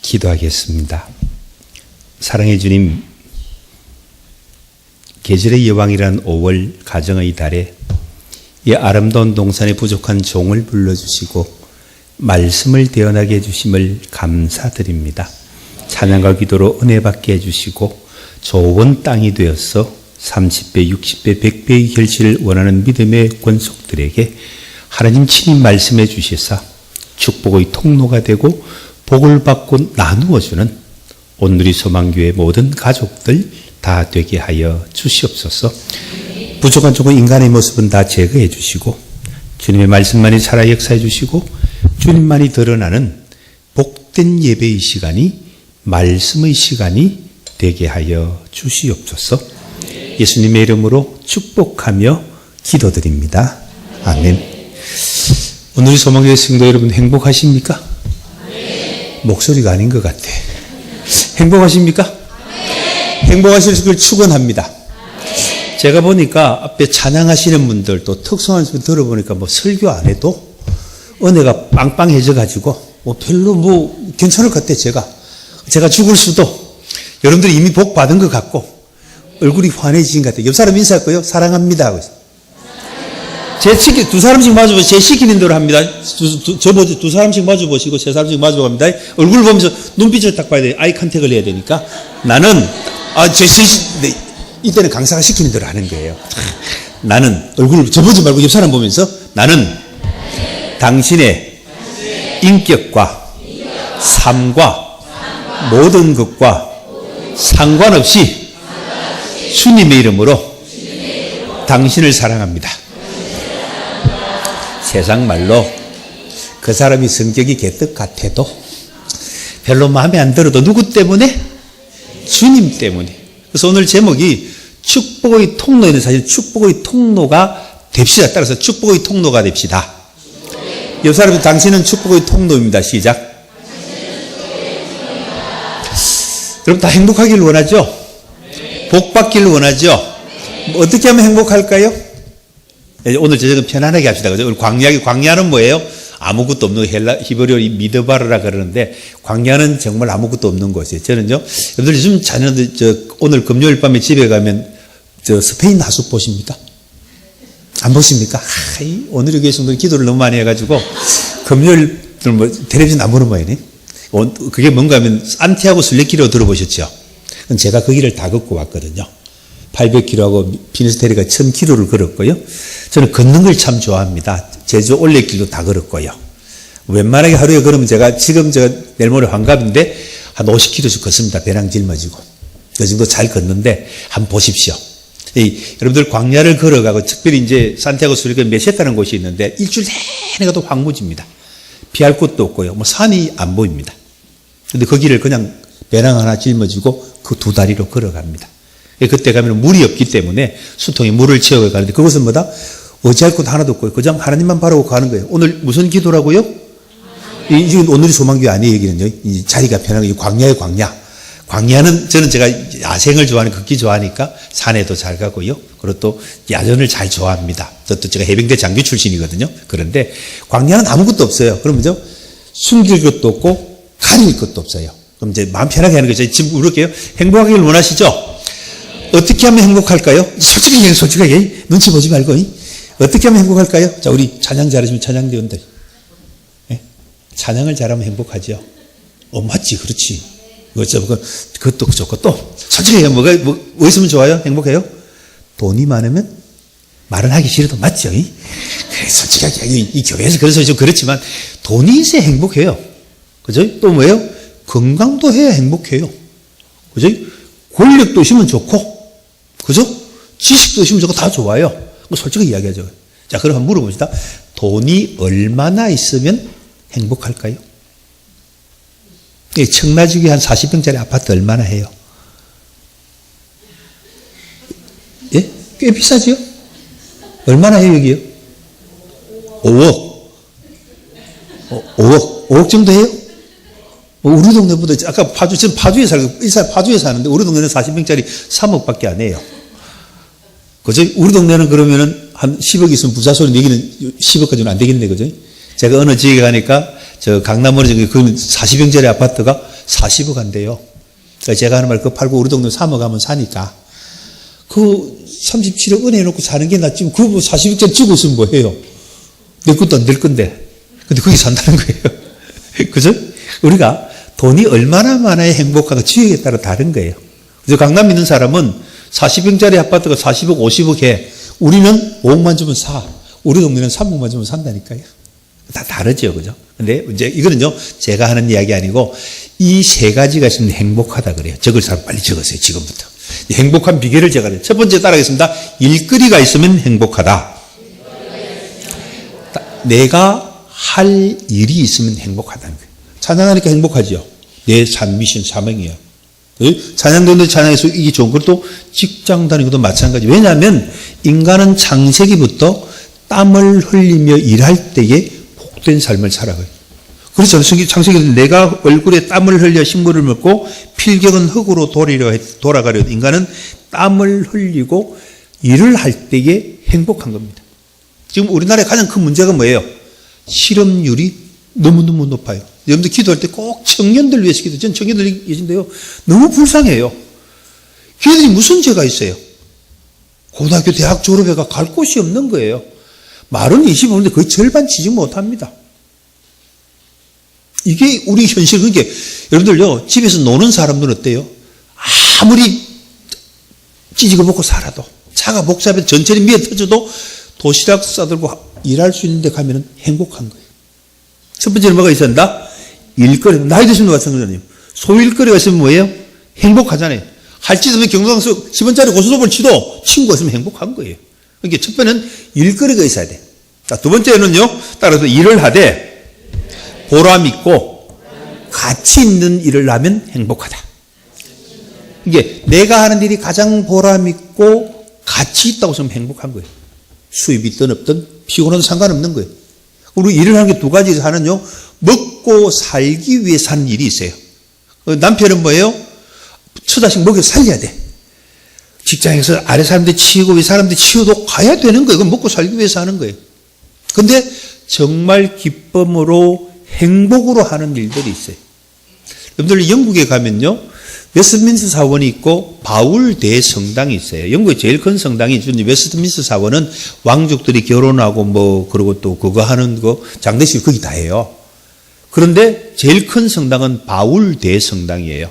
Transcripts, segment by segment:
기도하겠습니다. 사랑의 주님, 계절의 여왕이란 5월 가정의 달에 이 아름다운 동산에 부족한 종을 불러주시고 말씀을 대언하게 해주심을 감사드립니다. 찬양과 기도로 은혜 받게 해주시고 좋은 땅이 되어서 30배, 60배, 100배의 결실을 원하는 믿음의 권속들에게 하나님 친히 말씀해 주시사 축복의 통로가 되고 복을 받고 나누어주는 온누리 소망교회 모든 가족들 다 되게 하여 주시옵소서. 부족한 조건 인간의 모습은 다 제거해 주시고 주님의 말씀만이 살아 역사해 주시고 주님만이 드러나는 복된 예배의 시간이 말씀의 시간이 되게 하여 주시옵소서. 예수님의 이름으로 축복하며 기도드립니다. 아멘. 오늘 소망교회 성도 여러분 행복하십니까? 목소리가 아닌 것 같아. 행복하십니까? 행복하실 걸 축원합니다. 제가 보니까 앞에 찬양하시는 분들 또 특성한 분 들어보니까 뭐 설교 안 해도 은혜가 빵빵해져 가지고 뭐 별로 뭐 괜찮을 것 같아. 제가 죽을 수도 여러분들이 이미 복 받은 것 같고 얼굴이 환해진 것 같아요. 옆 사람 인사할 거예요. 사랑합니다 하고 있어요. 두 사람씩 마주보시고 제 시키는 대로 합니다. 두 사람씩 마주보시고 세 사람씩 마주봅니다. 얼굴 보면서 눈빛을 딱 봐야 돼요. 아이 컨택을 해야 되니까 나는 네, 이때는 강사가 시키는 대로 하는 거예요. 나는 얼굴을 저보지 말고 옆 사람 보면서 나는 당신의 인격과 삶과 모든 것과 상관없이 주님의 이름으로 당신을 사랑합니다. 세상 말로 그 사람이 성격이 개떡 같아도 별로 마음에 안 들어도 누구 때문에? 주님 때문에. 그래서 오늘 제목이 축복의 통로에는 사실 축복의 통로가 됩시다. 따라서 축복의 통로가 됩시다. 옆 사람도 당신은 축복의 통로입니다. 시작. 여러분 다 행복하기를 원하죠? 복 받기를 원하죠? 어떻게 하면 행복할까요? 오늘 저녁은 편안하게 합시다. 그죠? 광야는 뭐예요? 아무것도 없는 히브리어 미드바르라 그러는데 광야는 정말 아무것도 없는 곳이에요. 저는요, 여러분들 요즘 자녀들 오늘 금요일 밤에 집에 가면 스페인 하수 보십니까? 안 보십니까? 오늘 교회 성도들 기도를 너무 많이 해가지고 금요일 텔레비전 안 보는 모양이네. 그게 뭔가 하면 산티아고 순례길로 들어보셨죠? 제가 그 길을 다 걷고 왔거든요. 800km하고 피니스테리가 1000km를 걸었고요. 저는 걷는 걸 참 좋아합니다. 제주 올레길도 다 걸었고요. 웬만하게 하루에 걸으면 지금 내일 모레 환갑인데 한 50km씩 걷습니다. 배낭 짊어지고. 그 정도 잘 걷는데 한번 보십시오. 여러분들 광야를 걸어가고 특별히 이제 산티아고 수리가 메세타라는 곳이 있는데 일주일 내내 가도 황무지입니다. 피할 곳도 없고요. 뭐 산이 안 보입니다. 근데 그 길을 그냥 배낭 하나 짊어지고 그 두 다리로 걸어갑니다. 그때 가면 물이 없기 때문에 수통에 물을 채워 가는데 그것은 뭐다? 의지할 곳 하나도 없고요. 그냥 하나님만 바라고 가는 거예요. 오늘 무슨 기도라고요? 이건 오늘이 소망교회 아니에요. 여기는요. 이 자리가 편하게 광야의 광야. 광야는 제가 야생을 좋아하니까 걷기 좋아하니까 산에도 잘 가고요. 그리고 또 야전을 잘 좋아합니다. 또 제가 해병대 장교 출신이거든요. 그런데 광야는 아무것도 없어요. 그러면요 숨길 것도 없고 가릴 것도 없어요. 그럼 이제 마음 편하게 하는 거죠. 지금 물을게요. 행복하기를 원하시죠? 어떻게 하면 행복할까요? 솔직하게 눈치 보지 말고 어떻게 하면 행복할까요? 자, 우리 찬양 잘하시면 찬양대원들 찬양을 잘하면 행복하죠. 맞지, 그렇지. 그것도 좋고 또 솔직하게 뭐 있으면 좋아요? 행복해요? 돈이 많으면 말은 하기 싫어도 맞죠. 솔직하게 이 교회에서 그래서 좀 그렇지만 돈이 있어야 행복해요. 그죠? 또 뭐예요? 건강도 해야 행복해요. 그죠? 권력도 있으면 좋고, 그죠? 지식도 있으면 좋고 다 좋아요. 솔직히 이야기하죠. 자, 그럼 한번 물어봅시다. 돈이 얼마나 있으면 행복할까요? 청라지구에 한 40평짜리 아파트 얼마나 해요? 예? 꽤 비싸죠? 얼마나 해요, 여기요? 5억 정도 해요? 우리 동네보다, 아까 저는 파주에 파주에 사는데, 우리 동네는 40평짜리 3억밖에 안 해요. 그죠? 우리 동네는 그러면은 한 10억 있으면 부자소리 내기는 10억까지는 안 되겠네, 그죠? 제가 어느 지역에 가니까, 강남으로 그 40평짜리 아파트가 40억 한대요. 그러니까 제가 하는 말, 그거 팔고 우리 동네 3억 하면 사니까. 그 37억 은행에 놓고 사는 게 낫지. 그거 뭐 40억짜리 지고 있으면 뭐 해요? 내 것도 안 될 건데. 근데 거기 산다는 거예요. 그죠? 우리가 돈이 얼마나 많아야 행복한가 지역에 따라 다른 거예요. 그래서 강남 있는 사람은 40평짜리 아파트가 40억, 50억 해. 우리는 5억만 주면 사. 우리 동네는 3억만 주면 산다니까요. 다 다르죠. 그죠? 근데 이제 이거는요, 제가 하는 이야기 아니고 이 세 가지가 있으면 행복하다 그래요. 적을 사람 빨리 적으세요. 지금부터. 행복한 비결을 제가 해요. 첫 번째 따라하겠습니다. 일거리가 있으면 행복하다. 내가 할 일이 있으면 행복하다는 거예요. 찬양하니까 행복하죠. 내 삶 미션 사명이야. 찬양도인데 찬양해서 이게 좋은 것도 직장 다니는 것도 마찬가지. 왜냐하면 인간은 창세기부터 땀을 흘리며 일할 때에 복된 삶을 살아가요. 그렇죠. 창세기에서 내가 얼굴에 땀을 흘려 식물을 먹고 필경은 흙으로 돌아가려 인간은 땀을 흘리고 일을 할 때에 행복한 겁니다. 지금 우리나라의 가장 큰 문제가 뭐예요? 실업률이 너무너무 높아요. 여러분들 기도할 때 꼭 청년들 위해서 기도해요. 전 청년들이 계신데요. 너무 불쌍해요. 걔들이 무슨 죄가 있어요? 고등학교, 대학 졸업해가 갈 곳이 없는 거예요. 말은 25인데 거의 절반 치지 못합니다. 이게 우리 현실. 그러니까 여러분들요, 집에서 노는 사람들은 어때요? 아무리 찌직을 먹고 살아도 차가 복잡해서 전철이 미어 터져도 도시락 싸들고 일할 수 있는 데 가면 행복한 거예요. 첫 번째는 뭐가 있어야 한다? 일거리. 나이 드신 분 마찬가지예요. 소일거리가 있으면 뭐예요? 행복하잖아요. 할 짓 없으면 경상서 10원짜리 고스톱을 치도 친구가 있으면 행복한 거예요. 그러니까 첫 번째는 일거리가 있어야 돼. 자, 두 번째는요, 따라서 일을 하되 보람 있고 가치 있는 일을 하면 행복하다. 이게 내가 하는 일이 가장 보람 있고 가치 있다고 생각하면 행복한 거예요. 수입이 있든 없든 피곤은 상관없는 거예요. 우리 일을 하는 게 두 가지 하는요. 먹고 살기 위해서 하는 일이 있어요. 남편은 뭐예요? 처자식 먹여 살려야 돼. 직장에서 아래 사람들 치우고 위 사람들 치워도 가야 되는 거예요. 그건 먹고 살기 위해서 하는 거예요. 근데 정말 기쁨으로 행복으로 하는 일들이 있어요. 여러분들 영국에 가면요. 웨스트민스터 사원이 있고 바울 대성당이 있어요. 영국의 제일 큰 성당이 웨스트민스터 사원은 왕족들이 결혼하고 뭐 그리고 또 그거 하는 거 장례식 거기 다 해요. 그런데 제일 큰 성당은 바울 대성당이에요.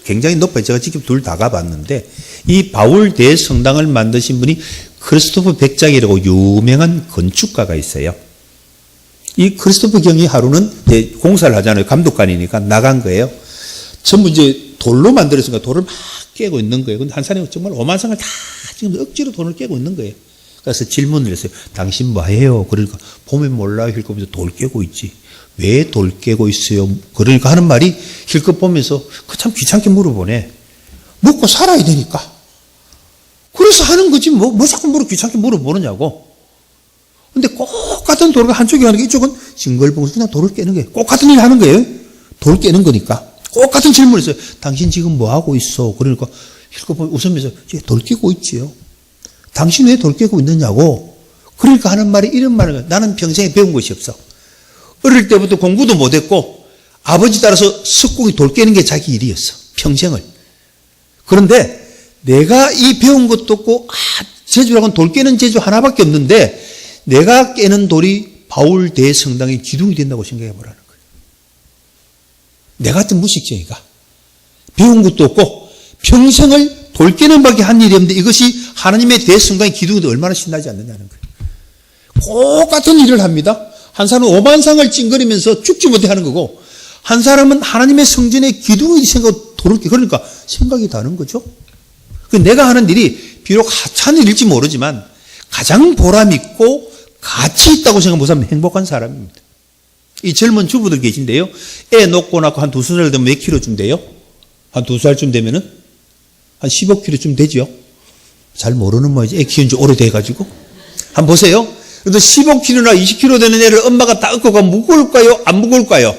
굉장히 높아요. 제가 직접 둘 다 가봤는데 이 바울 대성당을 만드신 분이 크리스토퍼 백작이라고 유명한 건축가가 있어요. 이 크리스토퍼 경이 하루는 공사를 하잖아요. 감독관이니까 나간 거예요. 전부 이제 돌로 만들었으니까 돌을 막 깨고 있는 거예요. 근데 한 사람이 정말 오만상을 다 지금 억지로 돈을 깨고 있는 거예요. 그래서 질문을 했어요. 당신 뭐 해요? 그러니까 보면 몰라요. 힐끗 보면서 돌 깨고 있지. 왜 돌 깨고 있어요? 그러니까 하는 말이 힐끗 보면서 그 참 귀찮게 물어보네. 먹고 살아야 되니까. 그래서 하는 거지 뭐 자꾸 귀찮게 물어보느냐고. 근데 꼭 같은 돌을 한쪽에 하는 게 이쪽은 싱글벙글 그냥 돌을 깨는 거예요. 꼭 같은 일 하는 거예요. 돌 깨는 거니까. 꼭 같은 질문을 했어요. 당신 지금 뭐 하고 있어? 그러니까 웃으면서 돌 깨고 있지요. 당신 왜 돌 깨고 있느냐고. 그러니까 하는 말이 이런 말을 나는 평생에 배운 것이 없어. 어릴 때부터 공부도 못했고 아버지 따라서 석공이 돌 깨는 게 자기 일이었어. 평생을. 그런데 내가 이 배운 것도 없고 재주라고는 돌 깨는 재주 하나밖에 없는데 내가 깨는 돌이 바울 대성당의 기둥이 된다고 생각해 보라는 거예요. 내 같은 무식쟁이가 배운 것도 없고 평생을 돌 깨는 밖에 한 일이 없는데 이것이 하나님의 대성당의 기둥이 얼마나 신나지 않느냐는 거예요. 꼭 같은 일을 합니다. 한 사람은 오만상을 찡그리면서 죽지 못해 하는 거고 한 사람은 하나님의 성전의 기둥이 생각하고 돌을 깨. 그러니까 생각이 다른 거죠. 내가 하는 일이 비록 하찮은 일일지 모르지만 가장 보람 있고 가치 있다고 생각하는 사람은 행복한 사람입니다. 이 젊은 주부들 계신데요. 애 놓고 낳고 한 2살 되면 몇 킬로쯤 돼요? 한 2살쯤 되면은 한 15킬로쯤 되죠. 잘 모르는 모양이지. 애 키운 지 오래돼가지고. 한번 보세요. 그래도 15킬로나 20킬로 되는 애를 엄마가 다 업고 가면 무거울까요? 안 무거울까요?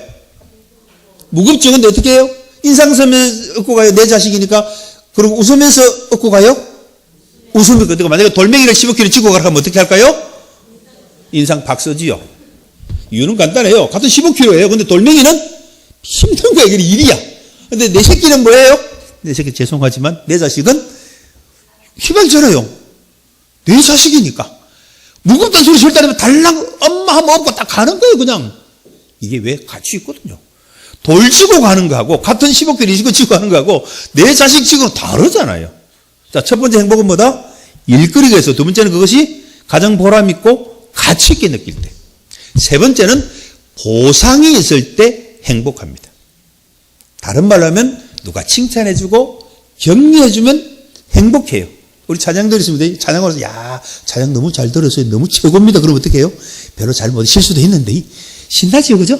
무겁죠. 근데 어떻게 해요? 인상 쓰면서 업고 가요. 내 자식이니까. 그리고 웃으면서 업고 가요? 웃으면서. 그러니까 만약에 돌멩이를 15킬로 짚고 가라 하면 어떻게 할까요? 인상 박 써지요. 이유는 간단해요. 같은 15kg예요. 근데 돌멩이는 힘든 거예요. 이게 일이야. 근데 내 새끼는 뭐예요? 내 새끼 죄송하지만 내 자식은 희망이잖아요. 내 자식이니까. 무겁다는 소리 절대 안 하면 달랑 엄마 하면 업고 딱 가는 거예요, 그냥. 이게 왜 같이 있거든요. 돌 지고 가는 거하고 같은 10억짜리 20억 지고 가는 거하고 내 자식 지고는 다르잖아요. 자, 첫 번째 행복은 뭐다? 일거리가 있어. 두 번째는 그것이 가장 보람 있고 가치 있게 느낄 때. 세 번째는 보상이 있을 때 행복합니다. 다른 말로 하면 누가 칭찬해주고 격려해주면 행복해요. 우리 찬양들 있으면 찬양하면서 야 찬양 너무 잘 들었어요. 너무 최고입니다. 그러면 어떻게 해요? 별로 잘못 실수도 했는데 신나지요, 그죠?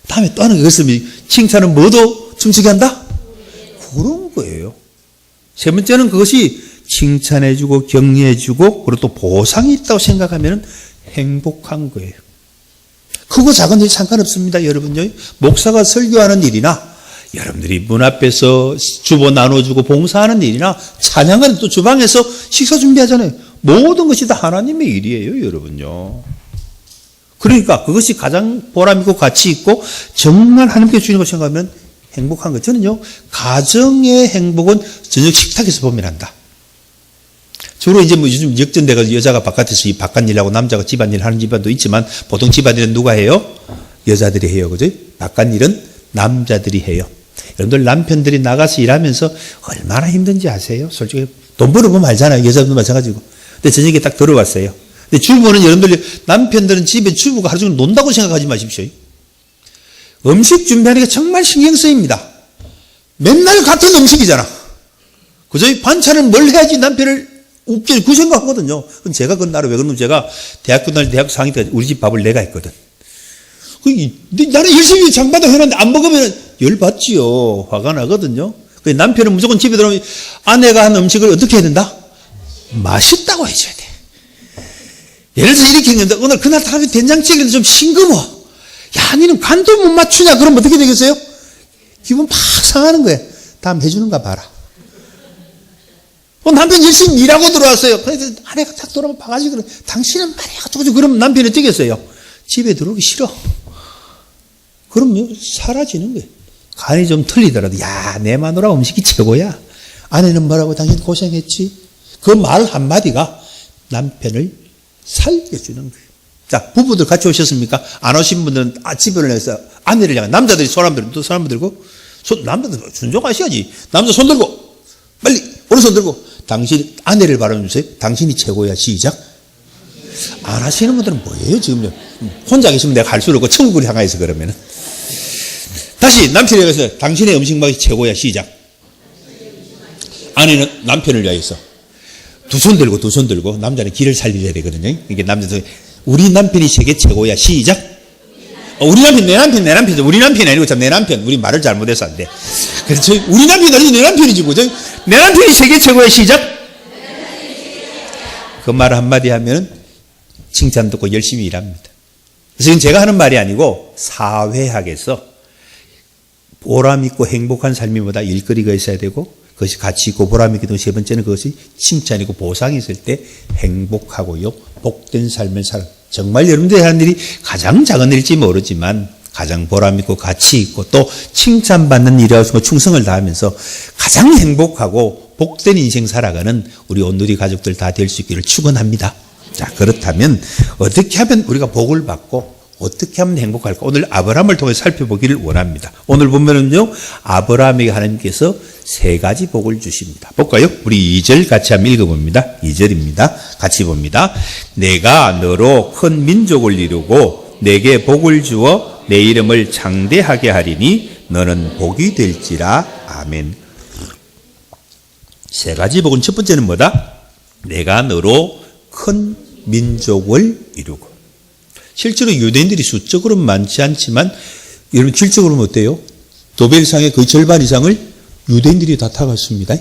다음에 또 하는 거 있으면 칭찬은 뭐도 춤추게 한다? 그런 거예요. 세 번째는 그것이 칭찬해주고 격려해주고 그리고 또 보상이 있다고 생각하면 행복한 거예요. 크고 작은 일 상관없습니다, 여러분요. 목사가 설교하는 일이나 여러분들이 문 앞에서 주보 나눠주고 봉사하는 일이나 찬양하는 또 주방에서 식사 준비하잖아요. 모든 것이 다 하나님의 일이에요, 여러분요. 그러니까 그것이 가장 보람있고 가치 있고 정말 하나님께 주시는 것 생각하면 행복한 것. 저는요, 가정의 행복은 저녁 식탁에서 보면 한다. 주로 이제 뭐 요즘 역전돼가지고 여자가 바깥에서 이 바깥 일하고 남자가 집안일 하는 집안도 있지만 보통 집안일은 누가 해요? 여자들이 해요, 그죠? 바깥 일은 남자들이 해요. 여러분들 남편들이 나가서 일하면서 얼마나 힘든지 아세요? 솔직히 돈 벌어보면 알잖아요. 여자들도 마찬가지고. 근데 저녁에 딱 들어왔어요. 근데 주부는 여러분들 남편들은 집에 주부가 하루 종일 논다고 생각하지 마십시오. 음식 준비하는 게 정말 신경 쓰입니다. 맨날 같은 음식이잖아. 그죠? 반찬을 뭘 해야지 남편을 웃길 그 생각하거든요. 제가 그 나를 왜 그러냐면 제가 대학교 다닐 대학교 4학년 때 우리 집 밥을 내가 했거든. 나는 열심히 장바닥 해놨는데 안 먹으면 열받지요. 화가 나거든요. 남편은 무조건 집에 들어오면 아내가 한 음식을 어떻게 해야 된다? 맛있다고 해줘야 돼. 예를 들어서 이렇게 했는데 오늘 그날 사람이 된장찌개인데 좀 싱거워. 야, 니는 간도 못 맞추냐? 그럼 어떻게 되겠어요? 기분 팍 상하는 거예요. 다음 해주는가 봐라. 남편 열심히 일하고 들어왔어요. 그래서 아내가 탁 돌아보면 봐가지고 당신은 말이야 어쩌고 그러면 남편이 어떻겠어요? 집에 들어오기 싫어. 그럼요, 사라지는 거예요. 간이 좀 틀리더라도 야, 내 마누라 음식이 최고야. 아내는 뭐라고 당신 고생했지? 그 말 한마디가 남편을 살려주는 거예요. 자, 부부들 같이 오셨습니까? 안 오신 분들은 집을 내서 아내를 향해 남자들이 손 한번 들고 손 한번 들고 남자들 순종하셔야지. 남자 손 들고 빨리 오른손 들고 당신 아내를 바라보면서 당신이 최고야. 시작. 안 하시는 분들은 뭐예요 지금요? 혼자 계시면 내가 갈 수 없고 천국을 향해서 그러면은 다시 남편에 가서 당신의 음식 맛이 최고야. 시작. 아내는 남편을 위해서 두 손 들고 남자는 길을 살려야 되거든요. 이게 남자들 우리 남편이 세계 최고야. 시작. 우리 남편 내 남편 우리 남편이 아니고 참 내 남편. 우리 말을 잘못해서 안 돼. 그래서 우리 남편이 아니고 내 남편이지 뭐. 내 남편이 세계 최고야. 시작. 그 말 한마디 하면은 칭찬 듣고 열심히 일합니다. 그래서 제가 하는 말이 아니고 사회학에서 보람 있고 행복한 삶이 뭐다? 일거리가 있어야 되고 그것이 가치 있고 보람 있게 되고 세 번째는 그것이 칭찬이고 보상이 있을 때 행복하고요. 복된 삶을 살아. 정말 여러분들이 하는 일이 가장 작은 일일지 모르지만 가장 보람 있고 가치 있고 또 칭찬받는 일이라서 충성을 다하면서 가장 행복하고 복된 인생 살아가는 우리 온누리 가족들 다 될 수 있기를 축원합니다. 자, 그렇다면 어떻게 하면 우리가 복을 받고 어떻게 하면 행복할까? 오늘 아브라함을 통해 살펴보기를 원합니다. 오늘 보면은요, 아브라함에게 하나님께서 세 가지 복을 주십니다. 볼까요? 우리 2절 같이 한번 읽어봅니다. 2절입니다. 같이 봅니다. 내가 너로 큰 민족을 이루고 내게 복을 주어 내 이름을 장대하게 하리니 너는 복이 될지라. 아멘. 세 가지 복은 첫 번째는 뭐다? 내가 너로 큰 민족을 이루고. 실제로 유대인들이 수적으로는 많지 않지만 여러분 질적으로는 어때요? 도벨상의 거의 절반 이상을 유대인들이 다 타갔습니다.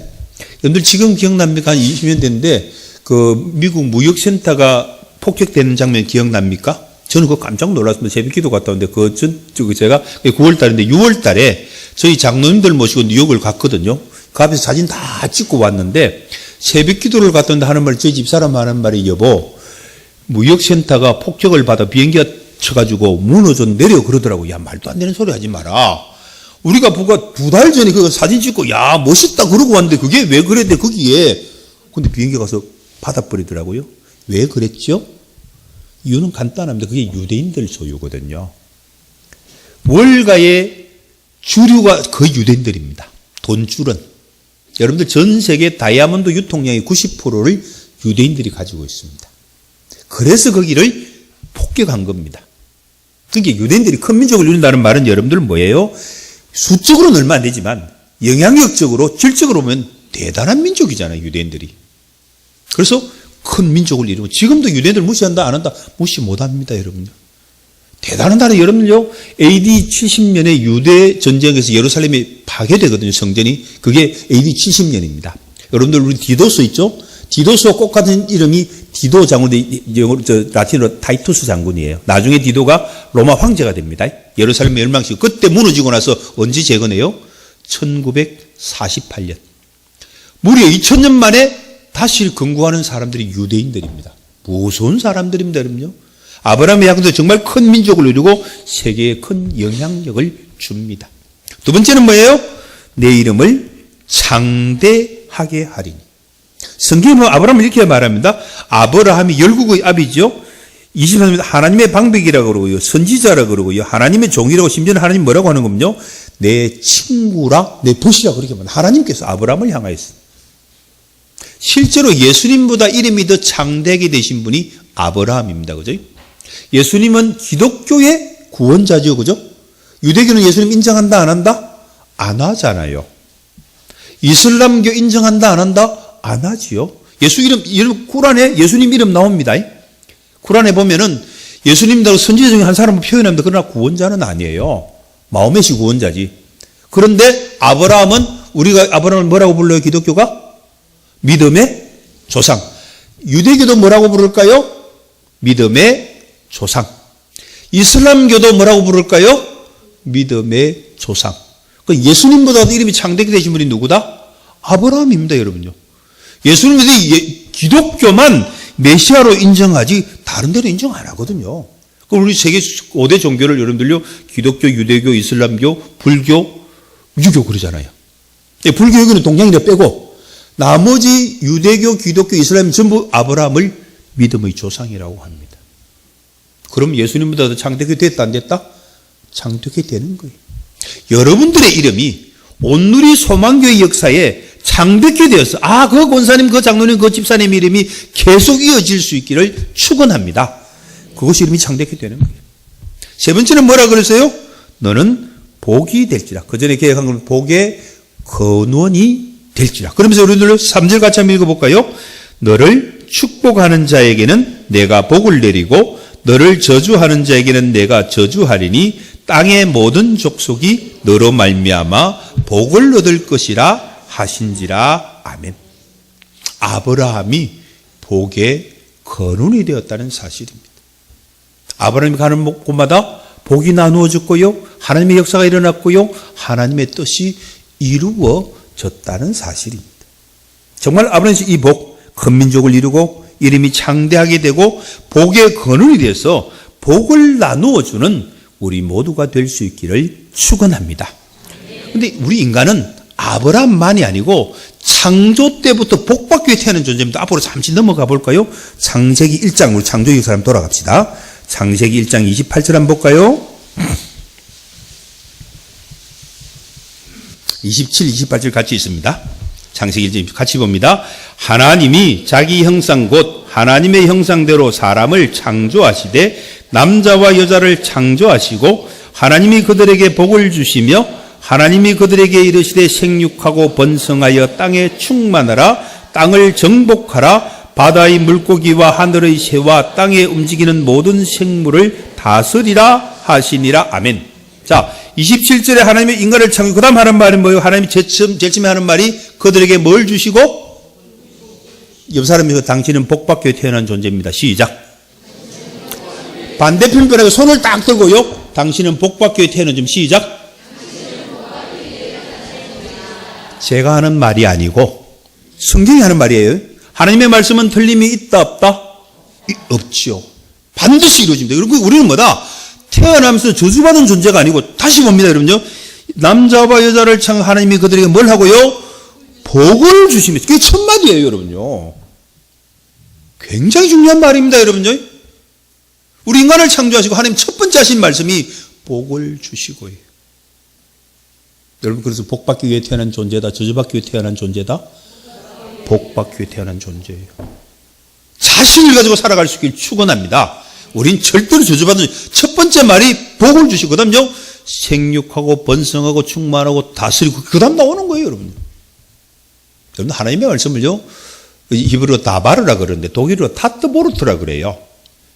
여러분들 지금 기억납니까? 한 20년 됐는데 그 미국 무역센터가 폭격되는 장면 기억납니까? 저는 그거 깜짝 놀랐습니다. 새벽기도 갔다 왔는데 제가 9월 달인데 6월 달에 저희 장로님들 모시고 뉴욕을 갔거든요. 그 앞에서 사진 다 찍고 왔는데 새벽기도를 갔다 왔는데 하는 말이 저희 집사람 하는 말이 여보 무역센터가 폭격을 받아 비행기가 쳐가지고 무너져 내려 그러더라고. 야, 말도 안 되는 소리 하지 마라. 우리가 보고 2달 전에 그거 사진 찍고, 야, 멋있다 그러고 왔는데 그게 왜 그랬대, 거기에. 근데 비행기 가서 받아버리더라고요. 왜 그랬죠? 이유는 간단합니다. 그게 유대인들 소유거든요. 월가의 주류가 거의 유대인들입니다. 돈줄은. 여러분들 전 세계 다이아몬드 유통량의 90%를 유대인들이 가지고 있습니다. 그래서 거기를 폭격한 겁니다. 그게 유대인들이 큰 민족을 이룬다는 말은 여러분들 뭐예요? 수적으로는 얼마 안 되지만 영향력적으로 질적으로 보면 대단한 민족이잖아요, 유대인들이. 그래서 큰 민족을 이루고, 지금도 유대인들 무시한다 안 한다? 무시 못합니다, 여러분요. 대단한 나라. 여러분요, AD 70년에 유대 전쟁에서 예루살렘이 파괴되거든요, 성전이. 그게 AD 70년입니다. 여러분들 우리 디도스 있죠? 디도스와 꼭 같은 이름이 디도 장군이, 라틴어로 타이투스 장군이에요. 나중에 디도가 로마 황제가 됩니다. 예루살렘 멸망시키고, 그때 무너지고 나서 언제 재건해요? 1948년. 무려 2000년 만에 다시 건국하는 사람들이 유대인들입니다. 무서운 사람들입니다, 여러분요. 아브라함의 야곱도 정말 큰 민족을 이루고 세계에 큰 영향력을 줍니다. 두 번째는 뭐예요? 내 이름을 창대하게 하리니. 성경에 보면 아브라함을 이렇게 말합니다. 아브라함이 열국의 아비죠. 23절 하나님의 방백이라고 그러고요. 선지자라고 그러고요. 하나님의 종이라고, 심지어는 하나님 뭐라고 하는 거면요. 내 친구라, 내 보시라 그렇게 말합니다. 하나님께서 아브라함을 향하였습니다. 실제로 예수님보다 이름이 더 창대하게 되신 분이 아브라함입니다. 그죠? 예수님은 기독교의 구원자죠. 그죠? 유대교는 예수님 인정한다 안 한다? 안 하잖아요. 이슬람교 인정한다 안 한다? 안 하지요. 예수 이름 쿠란에 예수님 이름 나옵니다. 쿠란에 보면은 예수님도 선지자 중에 한 사람을 표현합니다. 그러나 구원자는 아니에요. 마호메시 구원자지. 그런데 우리가 아브라함을 뭐라고 불러요? 기독교가? 믿음의 조상. 유대교도 뭐라고 부를까요? 믿음의 조상. 이슬람교도 뭐라고 부를까요? 믿음의 조상. 예수님보다도 이름이 창대하게 되신 분이 누구다? 아브라함입니다, 여러분요. 예수님이 기독교만 메시아로 인정하지 다른 데는 인정 안 하거든요. 우리 세계 5대 종교를 여러분들요, 기독교, 유대교, 이슬람교, 불교, 유교 그러잖아요. 불교, 유교는 동양이라 빼고 나머지 유대교, 기독교, 이슬람 전부 아브라함을 믿음의 조상이라고 합니다. 그럼 예수님보다도 창대하게 됐다 안 됐다? 창대하게 되는 거예요. 여러분들의 이름이 온누리 소망교회 역사에 창대하게 되어서 그 권사님, 그 장로님, 그 집사님 이름이 계속 이어질 수 있기를 축원합니다. 그것이 이름이 창대하게 되는 거예요. 세 번째는 뭐라 그랬어요? 너는 복이 될지라. 그 전에 계획한 건 복의 근원이 될지라. 그러면서 우리들 3절 같이 한번 읽어볼까요? 너를 축복하는 자에게는 내가 복을 내리고 너를 저주하는 자에게는 내가 저주하리니 땅의 모든 족속이 너로 말미암아 복을 얻을 것이라 하신지라. 아멘. 아브라함이 복의 근원이 되었다는 사실입니다. 아브라함이 가는 곳마다 복이 나누어졌고요, 하나님의 역사가 일어났고요, 하나님의 뜻이 이루어졌다는 사실입니다. 정말 아브라함이 이 복, 큰 민족을 이루고 이름이 창대하게 되고 복의 근원이 되어서 복을 나누어주는 우리 모두가 될 수 있기를 축원합니다. 그런데 우리 인간은 아브라함만이 아니고 창조 때부터 복받기 위해 태어난 존재입니다. 앞으로 잠시 넘어가 볼까요? 창세기 1장, 우리 창조기 사람 돌아갑시다. 창세기 1장 28절 한번 볼까요? 27, 28절 같이 있습니다. 창세기 1장 같이 봅니다. 하나님이 자기 형상 곧 하나님의 형상대로 사람을 창조하시되 남자와 여자를 창조하시고 하나님이 그들에게 복을 주시며 하나님이 그들에게 이르시되 생육하고 번성하여 땅에 충만하라 땅을 정복하라 바다의 물고기와 하늘의 새와 땅에 움직이는 모든 생물을 다스리라 하시니라. 아멘. 자, 27절에 하나님이 인간을 창조, 그 다음 하는 말은 뭐예요? 하나님이 제일 처음에 하는 말이 그들에게 뭘 주시고? 옆 사람이 당신은 복받게 태어난 존재입니다. 시작. 반대편 변하고 손을 딱 들고요. 당신은 복받게 태어난 좀 시작. 제가 하는 말이 아니고 성경이 하는 말이에요. 하나님의 말씀은 틀림이 있다 없다? 없지요. 반드시 이루어집니다. 그리고 우리는 뭐다? 태어나면서 저주받은 존재가 아니고, 다시 봅니다, 여러분요. 남자와 여자를 창 하나님이 그들에게 뭘 하고요? 복을 주시며. 그게 첫 마디예요, 여러분요. 굉장히 중요한 말입니다, 여러분요. 우리 인간을 창조하시고 하나님 첫 번째 하신 말씀이 복을 주시고요. 여러분, 그래서 복받기 위해 태어난 존재다, 저주받기 위해 태어난 존재다, 복받기 위해 태어난 존재예요. 자신을 가지고 살아갈 수 있길 축원합니다. 우린 절대로 저주받는, 첫 번째 말이 복을 주시고, 그 다음요, 생육하고 번성하고 충만하고 다스리고, 그 다음 나오는 거예요, 여러분. 여러분, 하나님의 말씀을요, 히브리어로 다바르라 그러는데 독일어로 타트보르트라 그래요.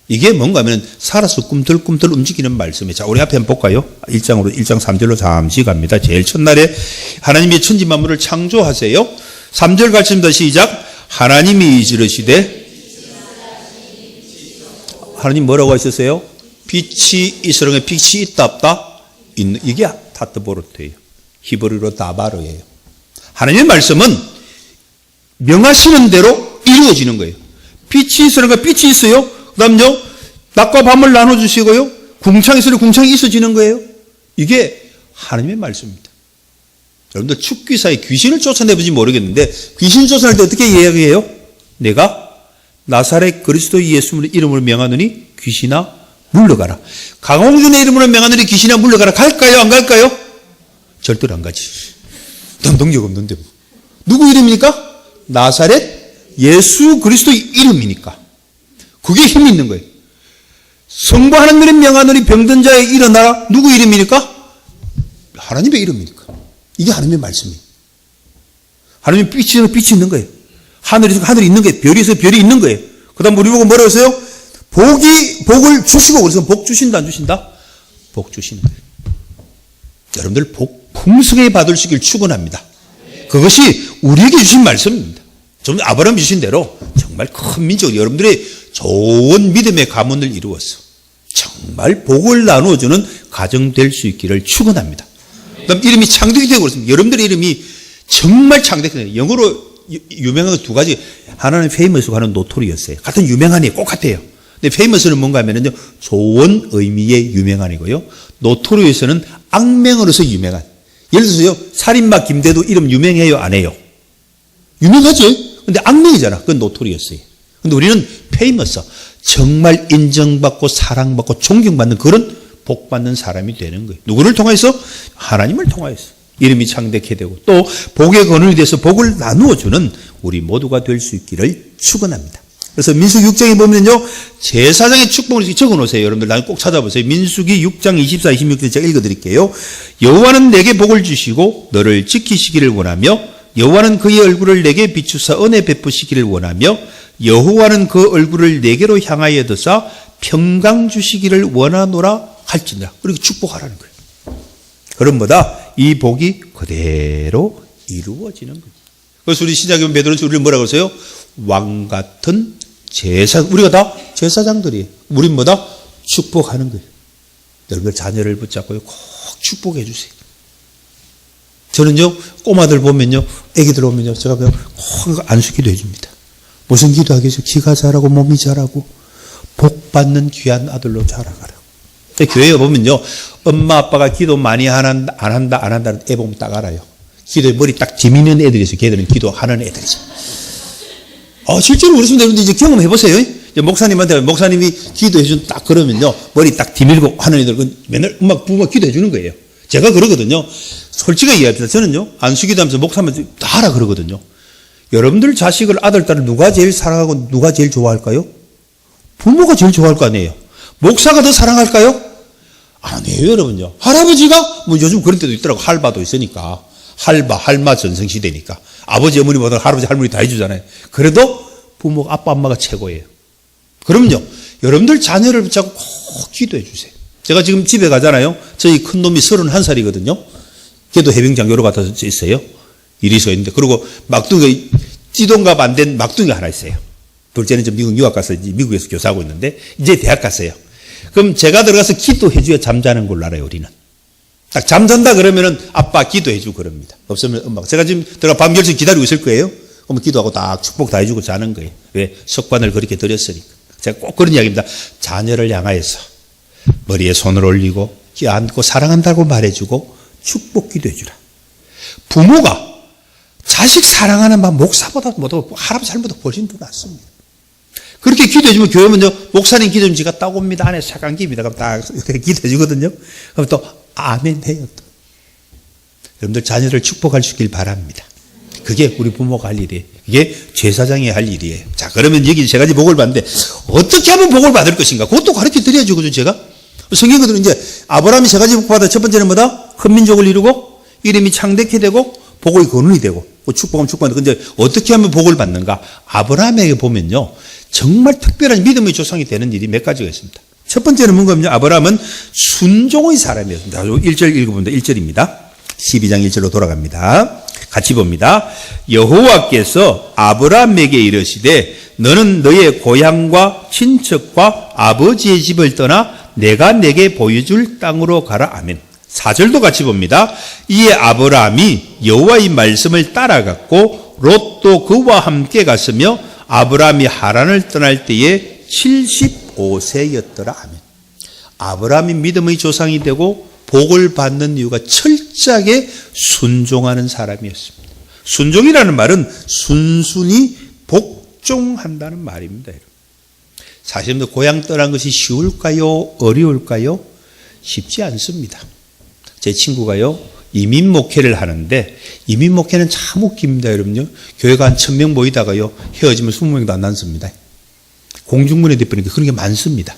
이게 뭔가 하면 살아서 꿈틀꿈틀 움직이는 말씀이에요. 자, 우리 앞에 한번 볼까요? 1장 3절로 잠시 갑니다. 제일 첫날에 하나님이 천지 만물을 창조하세요. 3절 가르칩니다. 시작. 하나님이 이르시되, 하나님 뭐라고 하셨어요? 빛이 있으라는 게 빛이 있다 없다? 있는, 이게 타트보르트예요. 히브리어로 다바르예요. 하나님의 말씀은 명하시는 대로 이루어지는 거예요. 빛이 있으라는 게 빛이 있어요. 그 다음요, 낮과 밤을 나눠주시고요. 궁창이 있으니 궁창이 있어지는 거예요. 이게 하나님의 말씀입니다. 여러분들 축기사에 귀신을 쫓아내볼지 모르겠는데, 귀신을 쫓아낼 때 어떻게 이야기해요? 내가 나사렛 그리스도 예수 이름으로 명하노니 귀신아 물러가라. 강홍준의 이름으로 명하노니 귀신아 물러가라. 갈까요? 안 갈까요? 절대로 안 가지. 난 능력 없는데 뭐. 누구 이름입니까? 나사렛 예수 그리스도 이름이니까. 그게 힘이 있는 거예요. 성부 하나님의 명하노니 병든 자에 일어나라. 누구 이름이니까? 하나님의 이름이니까. 이게 하나님의 말씀이에요. 하나님의 빛이 있는 거예요. 하늘이 있는 거예요. 별이 있어요. 별이 있는 거예요. 그 다음 우리 보고 뭐라고 했어요? 복을 주시고, 그래서 복 주신다, 안 주신다? 복 주시는 거예요. 여러분들 복 풍성하게 받을 수 있길 축원합니다. 그것이 우리에게 주신 말씀입니다. 좀 아브라함이 주신 대로 정말 큰 민족, 여러분들의 좋은 믿음의 가문을 이루어서 정말 복을 나누어주는 가정 될 수 있기를 축원합니다. 그다음 이름이 창득이 되고 그렇습니다. 여러분들의 이름이 정말 창득이 돼요. 영어로 유명한 거 두 가지. 하나는 페이머스고 하나는 노토리였어요. 같은 유명한이 꼭 같아요. 근데 페이머스는 뭔가 하면은요, 좋은 의미의 유명한이고요. 노토리에서는 악명으로서 유명한. 예를 들어서요, 살인마 김대도 이름 유명해요, 안 해요? 유명하죠? 근데 악명이잖아. 그건 노토리였어요. 근데 우리는 페이머스. 정말 인정받고 사랑받고 존경받는 그런 복받는 사람이 되는 거예요. 누구를 통해서? 하나님을 통하여서. 이름이 창대케 되고 또 복의 근원이 돼서 복을 나누어 주는 우리 모두가 될 수 있기를 축원합니다. 그래서 민수기 6장에 보면요, 제사장의 축복을 적어 놓으세요. 여러분들 나중에 꼭 찾아보세요. 민수기 6장 24, 26절 제가 읽어 드릴게요. 여호와는 내게 복을 주시고 너를 지키시기를 원하며 여호와는 그의 얼굴을 내게 비추사 은혜 베푸시기를 원하며 여호와는 그 얼굴을 내게로 향하여 드사 평강 주시기를 원하노라 할지니라. 그렇게 축복하라는 거예요. 그럼 뭐다? 이 복이 그대로 이루어지는 거예요. 그래서 우리 신약의 베드로는 우리를 뭐라고 그러세요? 왕 같은 제사, 우리가 다 제사장들이에요. 우린 뭐다? 축복하는 거예요. 여러분들 자녀를 붙잡고요, 꼭 축복해 주세요. 저는요, 꼬마들 보면요, 애기들 오면요, 제가 그냥 꼭 안수기도 해줍니다. 무슨 기도하겠어요? 키가 자라고 몸이 자라고 복 받는 귀한 아들로 자라가라. 교회에 보면요, 엄마 아빠가 기도 많이 안 한다는 애 보면 딱 알아요. 기도에 머리 딱 지미는 애들이 있어요. 걔들은 기도하는 애들이죠. 실제로 그렇습니다. 여러분들 이제 경험해보세요. 이제 목사님이 기도해준 딱 그러면요, 머리 딱 디밀고 하는 애들, 맨날 엄마, 부모가 기도해주는 거예요. 제가 그러거든요. 솔직하게 얘기합니다. 저는요, 안수기도 하면서 목사님한테 다 하라 그러거든요. 여러분들 자식을, 아들, 딸을 누가 제일 사랑하고 누가 제일 좋아할까요? 부모가 제일 좋아할 거 아니에요. 목사가 더 사랑할까요? 아니에요, 여러분요. 할아버지가, 요즘 그런 때도 있더라고. 할바도 있으니까. 할마 전성시대니까. 아버지, 어머니보다 할아버지, 할머니 다 해주잖아요. 그래도 부모가, 아빠, 엄마가 최고예요. 그럼요. 여러분들 자녀를 붙잡고 꼭 기도해 주세요. 제가 지금 집에 가잖아요. 저희 큰 놈이 31살이거든요. 걔도 해병장교로 갔다 있어요. 이리서 있는데. 그리고 막둥이, 찌동갑 안 된 막둥이가 하나 있어요. 둘째는 좀 미국 유학 가서 미국에서 교사하고 있는데, 이제 대학 갔어요. 그럼 제가 들어가서 기도해줘야 잠자는 걸로 알아요, 우리는. 딱 잠잔다 그러면은 아빠 기도해주고 그럽니다. 없으면 엄마가. 제가 지금 들어가 밤 10시 기다리고 있을 거예요. 그러면 기도하고 딱 축복 다 해주고 자는 거예요. 왜? 석관을 그렇게 드렸으니까. 제가 꼭 그런 이야기입니다. 자녀를 향하여서 머리에 손을 올리고, 끼안고 사랑한다고 말해주고, 축복 기도해 주라. 부모가 자식 사랑하는 마음 목사보다 못하고 할아버지 할머니보다 훨씬 더 낫습니다. 그렇게 기도해 주면 교회 먼저 목사님 기도 좀 제가 따고 옵니다. 안에 착한 기입니다. 그럼 딱 이렇게 기도해 주거든요. 그럼 또 아멘 해요. 또. 여러분들 자녀를 축복할 수 있길 바랍니다. 그게 우리 부모가 할 일이에요. 이게 제사장이 할 일이에요. 자, 그러면 여기 세 가지 복을 받는데 어떻게 하면 복을 받을 것인가? 그것도 가르쳐 드려야죠. 그죠, 제가? 성경은 이제 아브라함이 세 가지 복 받아. 첫 번째는 뭐다? 큰 민족을 이루고 이름이 창대케 되고 복의 근원이 되고 축복하면 축복한다. 근데 어떻게 하면 복을 받는가? 아브라함에게 보면요. 정말 특별한 믿음의 조상이 되는 일이 몇 가지가 있습니다. 첫 번째는 뭔가요? 아브라함은 순종의 사람이었습니다. 1절 읽어봅니다. 1절입니다. 12장 1절로 돌아갑니다. 같이 봅니다. 여호와께서 아브라함에게 이르시되 너는 너의 고향과 친척과 아버지의 집을 떠나 내가 내게 보여줄 땅으로 가라. 아멘. 4절도 같이 봅니다. 이에 아브라함이 여호와의 말씀을 따라갔고 롯도 그와 함께 갔으며 아브라함이 하란을 떠날 때에 75세였더라. 아멘. 아브라함이 믿음의 조상이 되고 복을 받는 이유가 철저하게 순종하는 사람이었습니다. 순종이라는 말은 순순히 복종한다는 말입니다. 사실 고향 떠난 것이 쉬울까요? 어려울까요? 쉽지 않습니다. 제 친구가요, 이민 목회를 하는데, 이민 목회는 참 웃깁니다, 여러분요. 교회가 한 1000명 모이다가요, 헤어지면 20명도 안 남습니다. 공중분해 돼버리니까 그런 게 많습니다.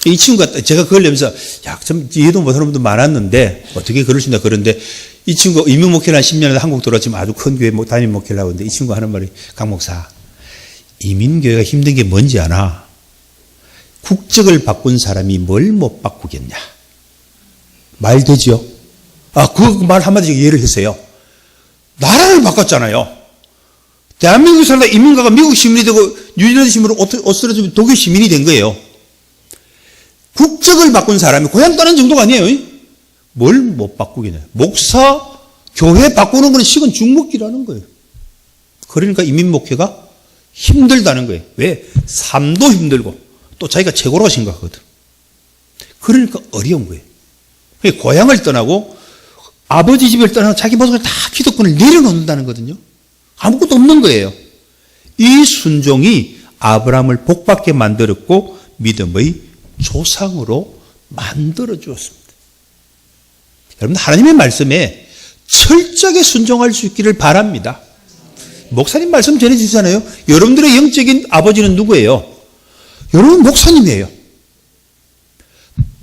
이 친구가, 제가 그걸 내면서, 야, 참, 이해도 못하는 분도 많았는데, 어떻게 그러신다, 그런데, 이 친구, 이민 목회를 한 10년에 한국 돌아왔지만 아주 큰 교회 담임 목회를 하고 있는데, 이 친구가 하는 말이, 강 목사, 이민교회가 힘든 게 뭔지 아나? 국적을 바꾼 사람이 뭘 못 바꾸겠냐? 말 되지요? 아, 그 말 한마디 예를 했어요. 나라를 바꿨잖아요. 대한민국에 살다 이민가가 미국 시민이 되고 뉴질랜드 시민으로 오스트레일리아 독일 시민이 된 거예요. 국적을 바꾼 사람이 고향 떠난 정도가 아니에요. 뭘 못 바꾸겠냐. 목사, 교회 바꾸는 건 식은 죽먹기라는 거예요. 그러니까 이민 목회가 힘들다는 거예요. 왜? 삶도 힘들고 또 자기가 최고라고 생각하거든. 그러니까 어려운 거예요. 고향을 떠나고 아버지 집을 떠나고 자기 모습을 다 기득권을 내려놓는다는 거거든요. 아무것도 없는 거예요. 이 순종이 아브라함을 복받게 만들었고 믿음의 조상으로 만들어 주었습니다. 여러분, 하나님의 말씀에 철저하게 순종할 수 있기를 바랍니다. 목사님 말씀 전해주시잖아요. 여러분들의 영적인 아버지는 누구예요? 여러분 목사님이에요.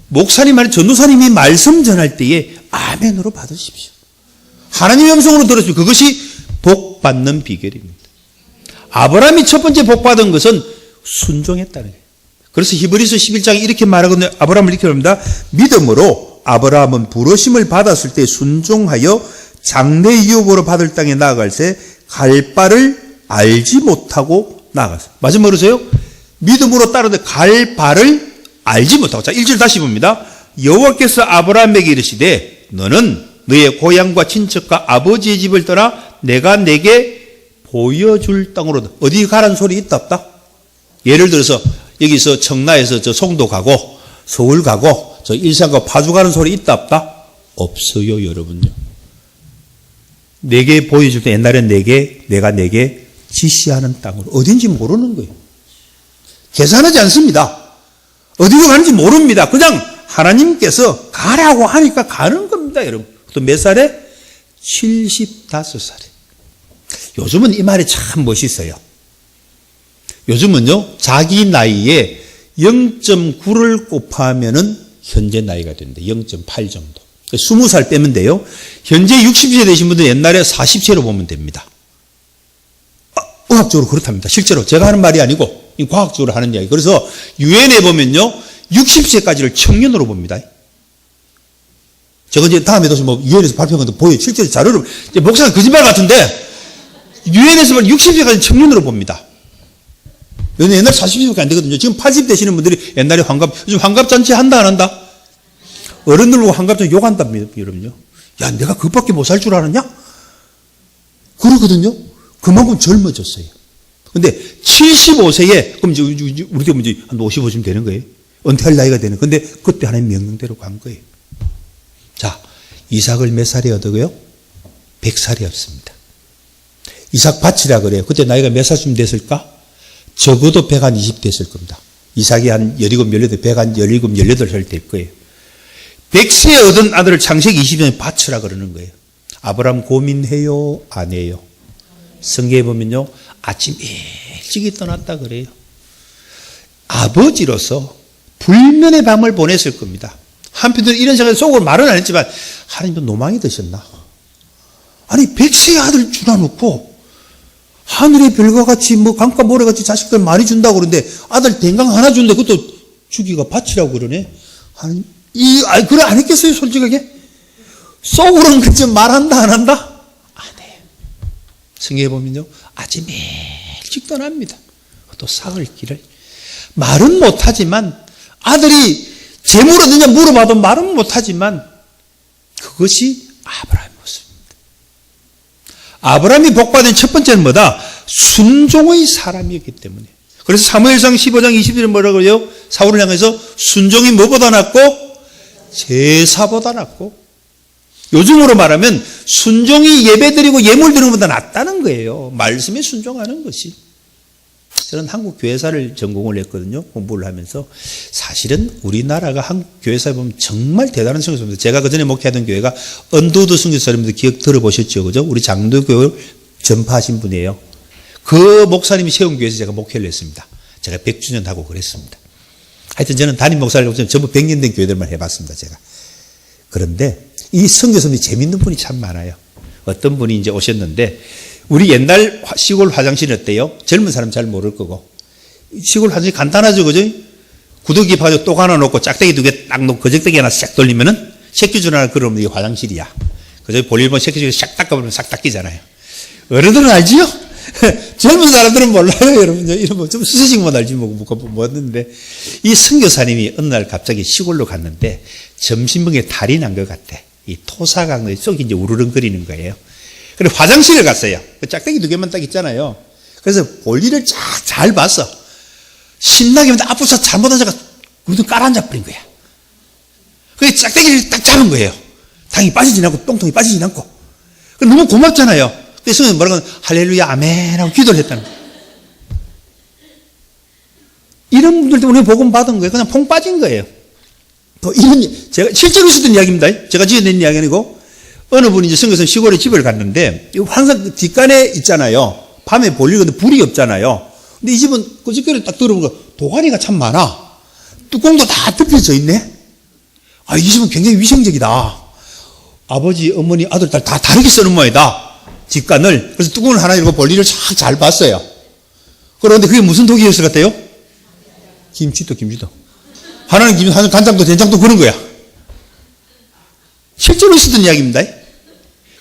목사님, 전도사님이 말씀 전할 때에 아멘으로 받으십시오. 하나님의 음성으로 들으십시오. 그것이 복 받는 비결입니다. 아브라함이 첫 번째 복 받은 것은 순종했다는 거예요. 그래서 히브리서 11장에 이렇게 말하거든요. 아브라함을 이렇게 말합니다. 믿음으로 아브라함은 부르심을 받았을 때 순종하여 장래 유업으로 받을 땅에 나아갈새 갈 바를 알지 못하고 나아갔어요. 마지막으로 보세요. 믿음으로 따르되 갈 바를 알지 못하고. 자, 1절 다시 봅니다. 여호와께서 아브라함에게 이르시되 너는 너의 고향과 친척과 아버지의 집을 떠나 내가 내게 보여줄 땅으로. 어디 가라는 소리 있다 없다? 예를 들어서 여기서 청라에서 저 송도 가고 서울 가고 저 일산 가고 파주 가는 소리 있다 없다? 없어요, 여러분요. 내게 보여줄 때 옛날엔 내가 내게 지시하는 땅으로. 어딘지 모르는 거예요. 계산하지 않습니다. 어디로 가는지 모릅니다. 그냥 하나님께서 가라고 하니까 가는 겁니다, 여러분. 또 몇 살에? 75살에. 요즘은 이 말이 참 멋있어요. 요즘은요, 자기 나이에 0.9를 곱하면은 현재 나이가 된다. 0.8 정도. 20살 빼면 돼요. 현재 60세 되신 분들 옛날에 40세로 보면 됩니다. 의학적으로 그렇답니다. 실제로 제가 하는 말이 아니고 과학적으로 하는 이야기. 그래서 유엔에 보면요, 60세까지를 청년으로 봅니다. 제가 이제 다음에 또 뭐 유엔에서 발표한 것도 보여요. 실제로 자료를 목사가 거짓말 같은데 유엔에서 60세까지 청년으로 봅니다. 옛날 40세밖에 안 되거든요. 지금 80 되시는 분들이 옛날에 요즘 환갑잔치 한다 안 한다? 어른들 보고 환갑잔치 욕한답니다, 여러분요. 야, 내가 그것밖에 못 살 줄 알았냐? 그러거든요. 그만큼 젊어졌어요. 근데 75세에, 그럼 이제 우리 때문에 이제 한 55쯤 되는 거예요. 은퇴할 나이가 되는. 근데 그때 하나님 명령대로 간 거예요. 자, 이삭을 몇 살에 얻어고요? 100살이 없습니다. 이삭 밭이라 그래요. 그때 나이가 몇 살쯤 됐을까? 적어도 120 됐을 겁니다. 이삭이 한 17, 18, 117, 18살 될 거예요. 100세에 얻은 아들을 창세기 20년에 바치라 그러는 거예요. 아브라함 고민해요? 안 해요? 성경에 보면요. 아침 일찍이 떠났다 그래요. 아버지로서 불면의 밤을 보냈을 겁니다. 한편으로 이런 생각에 속으로 말은 안 했지만 하나님도 노망이 드셨나? 아니 100세의 아들 주나 놓고 하늘의 별과 같이 뭐 강가 모래같이 자식들 많이 준다고 그러는데 아들 댕강 하나 준데 그것도 주기가 바치라고 그러네. 하나님 그래 안 했겠어요 솔직하게? 속으로는 그쯤 말한다 안 한다? 안 해요. 성경에 보면요 아침 일찍 떠납니다. 또 사흘 길을 말은 못하지만 아들이 재물 얻느냐 물어봐도 말은 못하지만 그것이 아브라함의 모습입니다. 아브라함이 복받은 첫 번째는 뭐다? 순종의 사람이었기 때문에. 그래서 사무엘상 15장 20절에 뭐라고 그래요? 사울을 향해서 순종이 뭐보다 낫고 제사보다 낫고, 요즘으로 말하면 순종이 예배드리고 예물드리는 것보다 낫다는 거예요. 말씀에 순종하는 것이. 저는 한국 교회사를 전공을 했거든요. 공부를 하면서. 사실은 우리나라가 한국 교회사에 보면 정말 대단한 선교사입니다. 제가 그전에 목회하던 교회가 언더우드 선교사 여러분들 기억 들어보셨죠? 그죠? 우리 장로교회를 전파하신 분이에요. 그 목사님이 세운 교회에서 제가 목회를 했습니다. 제가 100주년 하고 그랬습니다. 하여튼 저는 담임 목사를 해보면 전부 100년 된 교회들만 해봤습니다. 제가. 그런데 이 선교사님이 재밌는 분이 참 많아요. 어떤 분이 이제 오셨는데 우리 옛날 시골 화장실은 어때요? 젊은 사람 잘 모를 거고. 시골 화장실 간단하죠, 그죠? 구더기 파져 똑 하나 놓고 짝대기 2개 딱 놓고 거적대기 하나 싹 돌리면은 새끼줄 하나 걸어오면 이게 화장실이야. 그죠? 볼일 보면 새끼줄 싹 닦아보면 싹 닦이잖아요. 어른들은 알지요? 젊은 사람들은 몰라요, 여러분. 이런 뭐 좀 수수식만 알지 뭐였는데 이 선교사님이 어느 날 갑자기 시골로 갔는데 점심먹에 탈이 난 것 같아. 이 토사강의 속이 이제 우르릉거리는 거예요. 그래 화장실을 갔어요. 그 짝대기 2개만 딱 있잖아요. 그래서 볼일을 잘 봤어. 신나게 하면 앞부서 잘못 앉아가 그래도 깔아앉아버린 거야. 그게 짝대기를 딱 잡은 거예요. 당이 빠지진 않고 똥통이 빠지진 않고. 너무 고맙잖아요. 그래서 뭐라고 하면 할렐루야 아멘 하고 기도를 했다는 거예요. 이런 분들 때문에 복음 받은 거예요. 그냥 퐁 빠진 거예요. 또 이런 제가 실제로 있었던 이야기입니다. 제가 지어낸 이야기 아니고 어느 분이 이제 선교사님 시골에 집을 갔는데 항상 뒷간에 있잖아요. 밤에 볼일 근데 불이 없잖아요. 근데 이 집은 그 집결을 딱 들어보니까 도가니가 참 많아. 뚜껑도 다 덮여져 있네. 아, 이 집은 굉장히 위생적이다. 아버지, 어머니, 아들, 딸 다 다르게 쓰는 모양이다. 뒷간을. 그래서 뚜껑을 하나 열고 볼일을 잘 봤어요. 그런데 그게 무슨 독이었을 것 같아요? 김치도. 하나는 김치, 하나는 간장도 된장도 그런 거야. 실제로 있었던 이야기입니다.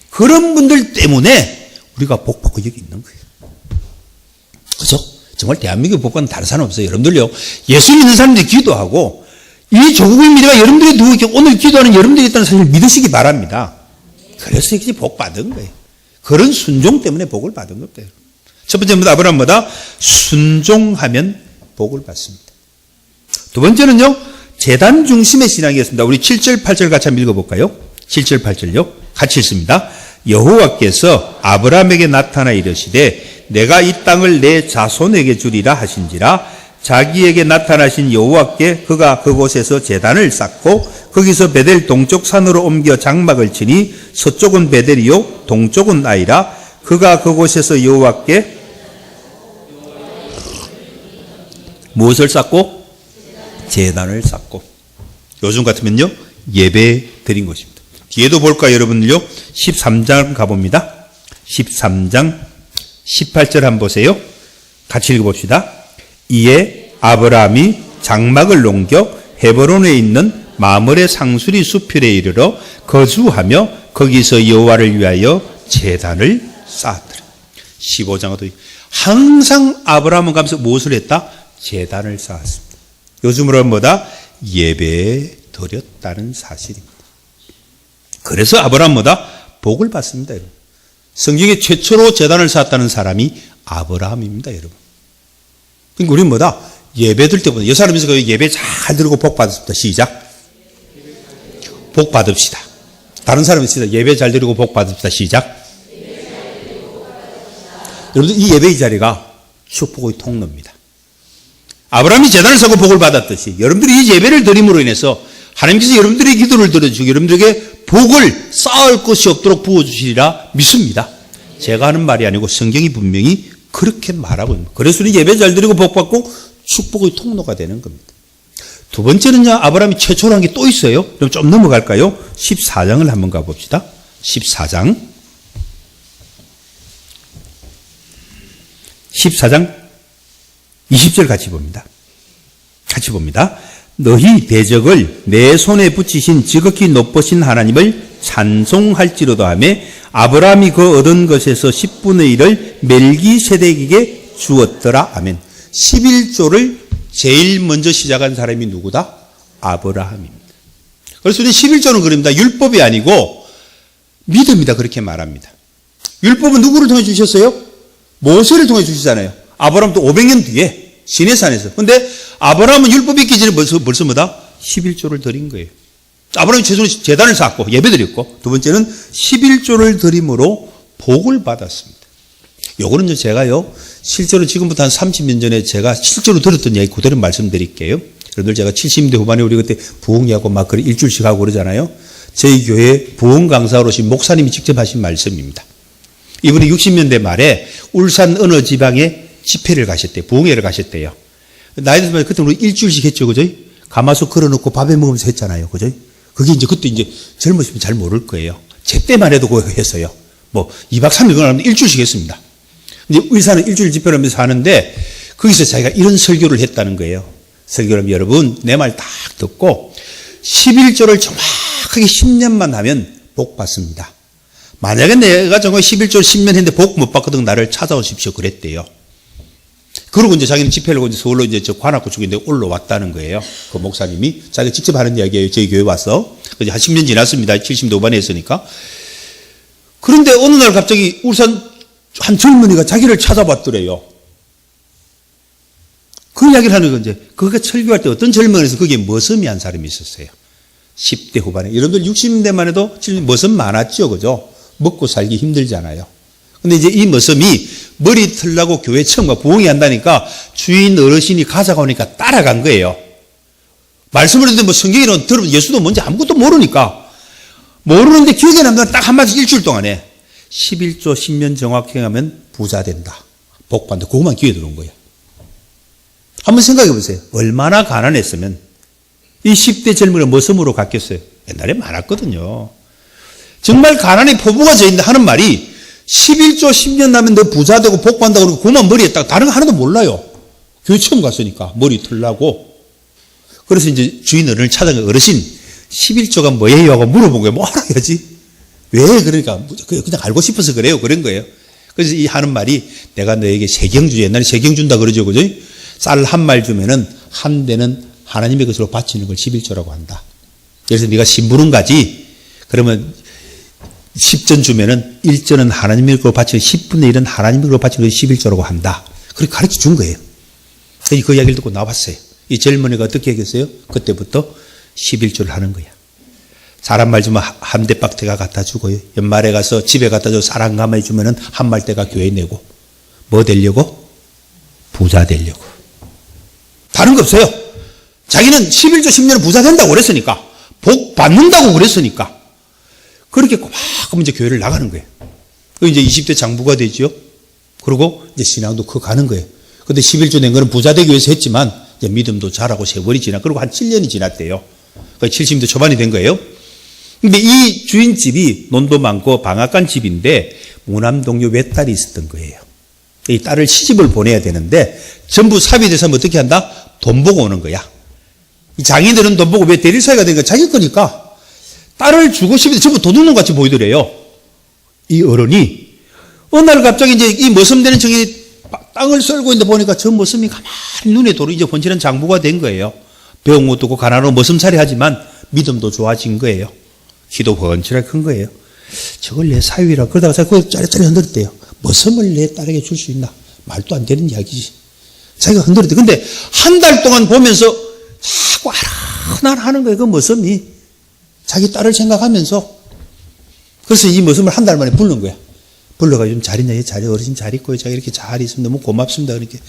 그런 분들 때문에 우리가 복받고 여기 있는 거예요. 그죠? 정말 대한민국 복받는 다른 사람 없어요. 여러분들요, 예수 믿는 사람들이 기도하고 이 조국의 미래가 여러분들이 누구 오늘 기도하는 여러분들이 있다는 사실을 믿으시기 바랍니다. 그래서 이렇게 복 받은 거예요. 그런 순종 때문에 복을 받은 겁니다. 첫 번째는 아브라함 뭐다? 순종하면 복을 받습니다. 두 번째는요, 재단 중심의 신앙이었습니다. 우리 7절, 8절 같이 한번 읽어볼까요? 7절, 8절요. 같이 읽습니다. 여호와께서 아브라함에게 나타나 이르시되 내가 이 땅을 내 자손에게 주리라 하신지라. 자기에게 나타나신 여호와께 그가 그곳에서 제단을 쌓고 거기서 베델 동쪽 산으로 옮겨 장막을 치니 서쪽은 베델이요 동쪽은 아이라. 그가 그곳에서 여호와께 무엇을 쌓고? 제단을 쌓고. 요즘 같으면요 예배 드린 것입니다. 뒤에도 볼까요 여러분들요? 13장 가봅니다. 13장 18절 한번 보세요. 같이 읽어봅시다. 이에 아브라함이 장막을 옮겨 헤브론에 있는 마므레 상수리 수필에 이르러 거주하며 거기서 여호와를 위하여 제단을 쌓았더라. 15장에도 항상 아브라함은 가면서 무엇을 했다? 제단을 쌓았습니다. 요즘으로는 뭐다? 예배 드렸다는 사실입니다. 그래서 아브라함 뭐다? 복을 받습니다. 여러분. 성경에 최초로 제단을 쌓았다는 사람이 아브라함입니다. 여러분. 그러니까 우리는 뭐다? 예배 들 때보다 여사람에서 예배 잘 들고 복 받습니다. 시작. 복 받읍시다. 다른 사람이 있습니다. 예배 잘 드리고 복 받읍시다. 시작. 여러분들 이 예배의 자리가 축복의 통로입니다. 아브라함이 제단을 서고 복을 받았듯이 여러분들이 이 예배를 드림으로 인해서 하나님께서 여러분들의 기도를 들어주시고 여러분들에게 복을 쌓을 것이 없도록 부어주시리라 믿습니다. 제가 하는 말이 아니고 성경이 분명히 그렇게 말하고 있습니다. 그래서 우리 예배 잘 드리고 복 받고 축복의 통로가 되는 겁니다. 두 번째는요, 아브라함이 최초로 한 게 또 있어요. 그럼 좀 넘어갈까요? 14장을 한번 가봅시다. 14장 20절 같이 봅니다. 너희 대적을 내 손에 붙이신 지극히 높으신 하나님을 찬송할지로도 하며 아브라함이 그 얻은 것에서 10분의 1을 멜기세덱에게 주었더라. 아멘. 11조를 제일 먼저 시작한 사람이 누구다? 아브라함입니다. 그래서 우리 11조는 그럽니다. 율법이 아니고 믿음이다 그렇게 말합니다. 율법은 누구를 통해 주셨어요? 모세를 통해 주시잖아요. 아브라함도 500년 뒤에 시내산에서. 근데 아브라함은 율법이 있기 전에 벌써 뭐다? 11조를 드린 거예요. 아브라함이 최소한 제단을 쌓고 예배드렸고, 두 번째는 11조를 드림으로 복을 받았습니다. 요거는요, 제가요, 실제로 지금부터 한 30년 전에 제가 실제로 들었던 이야기 그대로 말씀드릴게요. 여러분들 제가 70대 후반에 우리 그때 부흥회하고 막 그래 일주일씩 하고 그러잖아요. 저희 교회 부흥 강사로 오신 목사님이 직접 하신 말씀입니다. 이분이 60년대 말에 울산 어느 지방에 집회를 가셨대요. 부흥회를 가셨대요. 나이 들면 그때 우리 일주일씩 했죠, 그죠? 가마솥 걸어놓고 밥에 먹으면서 했잖아요, 그죠? 그게 이제 그때 이제 젊으시면 잘 모를 거예요. 제 때만 해도 그거 했어요. 뭐 2박 3일 그러면 일주일씩 했습니다. 이제 의사는 일주일 집회를 하면서 하는데 거기서 자기가 이런 설교를 했다는 거예요. 설교를 하면 여러분 내 말 딱 듣고 11조를 정확하게 10년만 하면 복 받습니다. 만약에 내가 정말 11조를 10년 했는데 복 못 받거든 나를 찾아오십시오 그랬대요. 그러고 이제 자기는 집회를 하고 이제 서울로 이제 저 관악구 쪽인데 올라왔다는 거예요. 그 목사님이 자기가 직접 하는 이야기예요. 저희 교회 와서. 이제 한 10년 지났습니다. 70대 후반에 했으니까. 그런데 어느 날 갑자기 울산 한 젊은이가 자기를 찾아봤더래요. 그 이야기를 하는 건 이제 그가 설교할 때 어떤 젊은이에서 거기에 머슴이 한 사람이 있었어요. 10대 후반에. 여러분들 60대만 해도 머슴 많았죠, 그죠? 먹고 살기 힘들잖아요. 근데 이제 이 머슴이 머리 틀라고 교회 처음 가 부흥회 한다니까 주인 어르신이 가자고 하니까 따라간 거예요. 말씀을 했는데 뭐 성경에는 들으면 예수도 뭔지 아무것도 모르는데 기억에 남는 딱 한마디 일주일 동안에 11조 10년 정확히 하면 부자 된다. 복 받는다. 그것만 기회에 들어온 거예요. 한번 생각해 보세요. 얼마나 가난했으면 이 10대 젊은이가 머슴으로 갔겠어요. 옛날에 많았거든요. 정말 가난의 포부가 져 있는데 하는 말이 11조 10년 나면 너 부자 되고 복 받는다고 그러고 그만 머리에 딱 다른 거 하나도 몰라요. 교회 처음 갔으니까 머리 털라고. 그래서 이제 주인 어른을 찾아가 어르신 11조가 뭐예요? 하고 물어본 거예요. 뭐 알아야지. 왜 그러니까 그냥 알고 싶어서 그래요. 그런 거예요. 그래서 이 하는 말이 내가 너에게 세경 주지. 옛날에 세경 준다 그러죠. 그죠? 쌀 한 말 주면은 한 대는 하나님의 것으로 바치는 걸 11조라고 한다. 그래서 네가 심부름 가지. 그러면 10전 주면은 1전은 하나님의 것으로 바치고 10분의 1은 하나님의 것으로 바치는 걸 11조라고 한다. 그렇게 가르쳐 준 거예요. 그 이야기를 듣고 나왔어요. 이 젊은이가 어떻게 하겠어요? 그때부터 11조를 하는 거야. 사람 말 주면 한 대박대가 갖다 주고요. 연말에 가서 집에 갖다 줘 쌀 한 가마에 주면은 한 말대가 교회에 내고. 뭐 되려고? 부자 되려고. 다른 거 없어요. 자기는 11조 10년은 부자 된다고 그랬으니까. 복 받는다고 그랬으니까. 그렇게 막 이제 교회를 나가는 거예요. 이제 20대 장부가 되죠. 그리고 이제 신앙도 커 가는 거예요. 근데 11조 낸 거는 부자 되기 위해서 했지만 이제 믿음도 자라고 세월이 지나. 그리고 한 7년이 지났대요. 70대 초반이 된 거예요. 근데 이 주인집이 논도 많고 방앗간 집인데 무남동료 외딸이 있었던 거예요. 이 딸을 시집을 보내야 되는데 전부 사비돼서 어떻게 한다? 돈 보고 오는 거야. 이 장인들은 돈 보고 왜 대릴 사이가 되니까 자기 거니까 딸을 주고 싶은데 전부 도둑놈 같이 보이더래요. 이 어른이 어느 날 갑자기 이제 이 머슴되는 청이 땅을 썰고 있는데 보니까 저 머슴이 가만히 눈에 들어 이제 번지는 장부가 된 거예요. 배운 것도 없고 가난하고 머슴살이 하지만 믿음도 좋아진 거예요. 기도 번칠하게 큰 거예요. 저걸 내 사위라 그러다가 자꾸 짜릿짜릿 흔들었대요. 머슴을 내 딸에게 줄 수 있나? 말도 안 되는 이야기지. 자기가 흔들었대. 근데 한 달 동안 보면서 자꾸 하나 하는 거예요. 그 머슴이 자기 딸을 생각하면서 그래서 이 모습을 한 달 만에 부른 거야. 불러가지고 좀 잘 있냐? 예, 잘, 어르신 잘 있고요. 제가 이렇게 잘 있으면 너무 고맙습니다. 그렇게.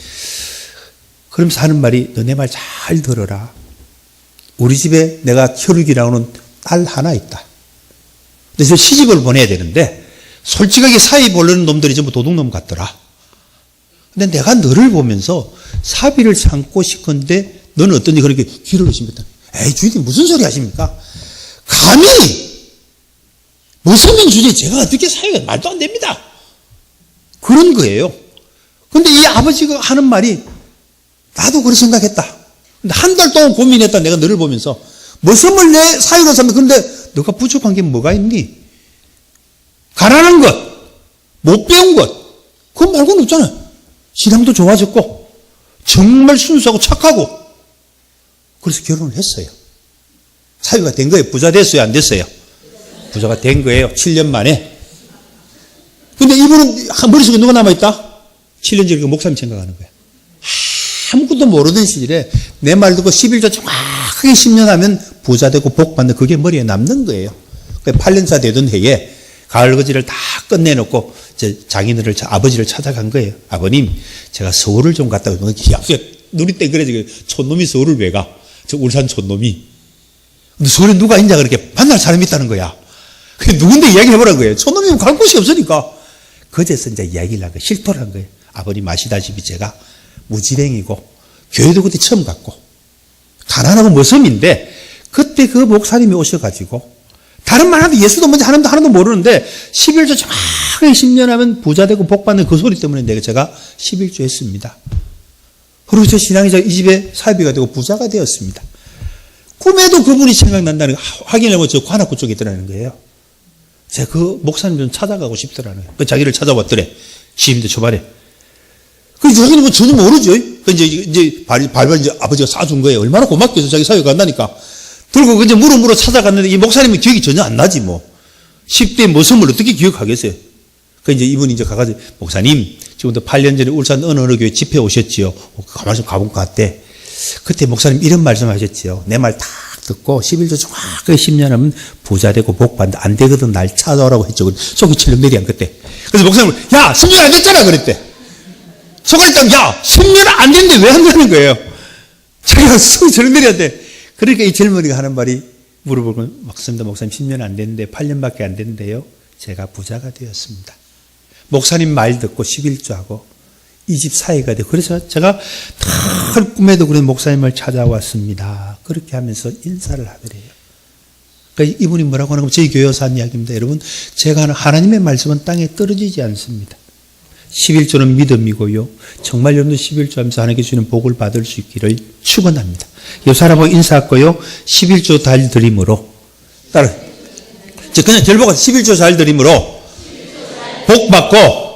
그러면서 하는 말이, 너 내 말 잘 들어라. 우리 집에 내가 혈육이라고는 딸 하나 있다. 그래서 시집을 보내야 되는데, 솔직하게 사위 보려는 놈들이 전부 도둑놈 같더라. 근데 내가 너를 보면서 사비를 삼고 싶은데, 너는 어떤지 그렇게 귀를 의심했다. 에이, 주인님 무슨 소리 하십니까? 감히! 무슨 주제 제가 어떻게 사위가 말도 안 됩니다. 그런 거예요. 근데 이 아버지가 하는 말이, 나도 그렇게 생각했다. 근데 한 달 동안 고민했다. 내가 너를 보면서. 무슨을 내 사유로 삼는. 그런데 너가 부족한 게 뭐가 있니? 가난한 것, 못 배운 것, 그거 말고는 없잖아. 신앙도 좋아졌고, 정말 순수하고 착하고. 그래서 결혼을 했어요. 사유가 된 거예요. 부자 됐어요? 안 됐어요? 부자가 된 거예요. 7년 만에. 근데 이분은 머릿속에 누가 남아있다? 7년 전에 목사님 생각하는 거야. 아무것도 모르던 시절에 내 말 듣고 11조 정확하게 10년 하면 부자 되고 복 받는 그게 머리에 남는 거예요. 8년차 되던 해에 가을거지를 다 끝내놓고 자기네를 아버지를 찾아간 거예요. 아버님, 제가 서울을 좀 갔다 오면 눈이 땡그래지고 촌놈이 서울을 왜 가? 저 울산 촌놈이. 근데 서울에 누가 있냐 그렇게 만날 사람이 있다는 거야. 그게 누군데 이야기를 해보라는 거예요. 촌놈이면 갈 곳이 없으니까. 그제서 이제 이야기를 한 거예요. 실토를 한 거예요. 아버님 아시다시피 제가 무지랭이고 교회도 그때 처음 갔고 가난하고 머슴인데 그때 그 목사님이 오셔가지고 다른 말 하는데 예수도 뭔지 하나도 모르는데 11조 정확하게 10년 하면 부자 되고 복 받는 그 소리 때문에 제가 11조 했습니다. 그리고 저 신앙이 이 집에 사비가 되고 부자가 되었습니다. 꿈에도 그분이 생각난다는 거 확인해보면 저 관악구 쪽에 있더라는 거예요. 제가 그 목사님 좀 찾아가고 싶더라는 거예요. 그 자기를 찾아왔더래. 시임대 초반에. 그 자기는 뭐 전혀 모르죠. 이제 발발 이제 아버지가 사준 거예요. 얼마나 고맙겠어. 자기 사유가 간다니까. 들고 이제 물어 찾아갔는데 이 목사님은 기억이 전혀 안 나지 뭐. 10대 모습을 어떻게 기억하겠어요. 그 이제 이분이 이제 가가지고 목사님 지금부터 8년 전에 울산 어느 교회 집회 오셨지요. 가만히 좀 가본 것 같대. 그때 목사님 이런 말씀하셨지요. 내 말 다 듣고 11조 정확하게 10년 하면 부자 되고 복 받는다. 안 되거든 날 찾아오라고 했죠. 속이 철렁 내리한 그때. 그래서 목사님 야 10년 안 됐잖아 그랬대. 속을 일단 야 10년 안 됐는데 왜 한다는 거예요. 자기가 속이 철렁 내리한대. 그러니까 이 젊은이가 하는 말이 물어보고 맞습니다. 목사님 10년 안 됐는데 8년밖에 안 됐는데요. 제가 부자가 되었습니다. 목사님 말 듣고 11조하고 이 집 사이가 되고 그래서 제가 늘 꿈에도 그런 목사님을 찾아왔습니다. 그렇게 하면서 인사를 하더래요. 그러니까 이분이 뭐라고 하는 건 저희 교회에서 한 이야기입니다. 여러분 제가 하는 하나님의 말씀은 땅에 떨어지지 않습니다. 11조는 믿음이고요. 정말 여러분들 11조 하면서 하나님께 주는 복을 받을 수 있기를 축원합니다. 이 사람하고 인사했고요. 11조 잘 드림으로 따라 그냥 절복한 11조 잘 드림으로 복 받고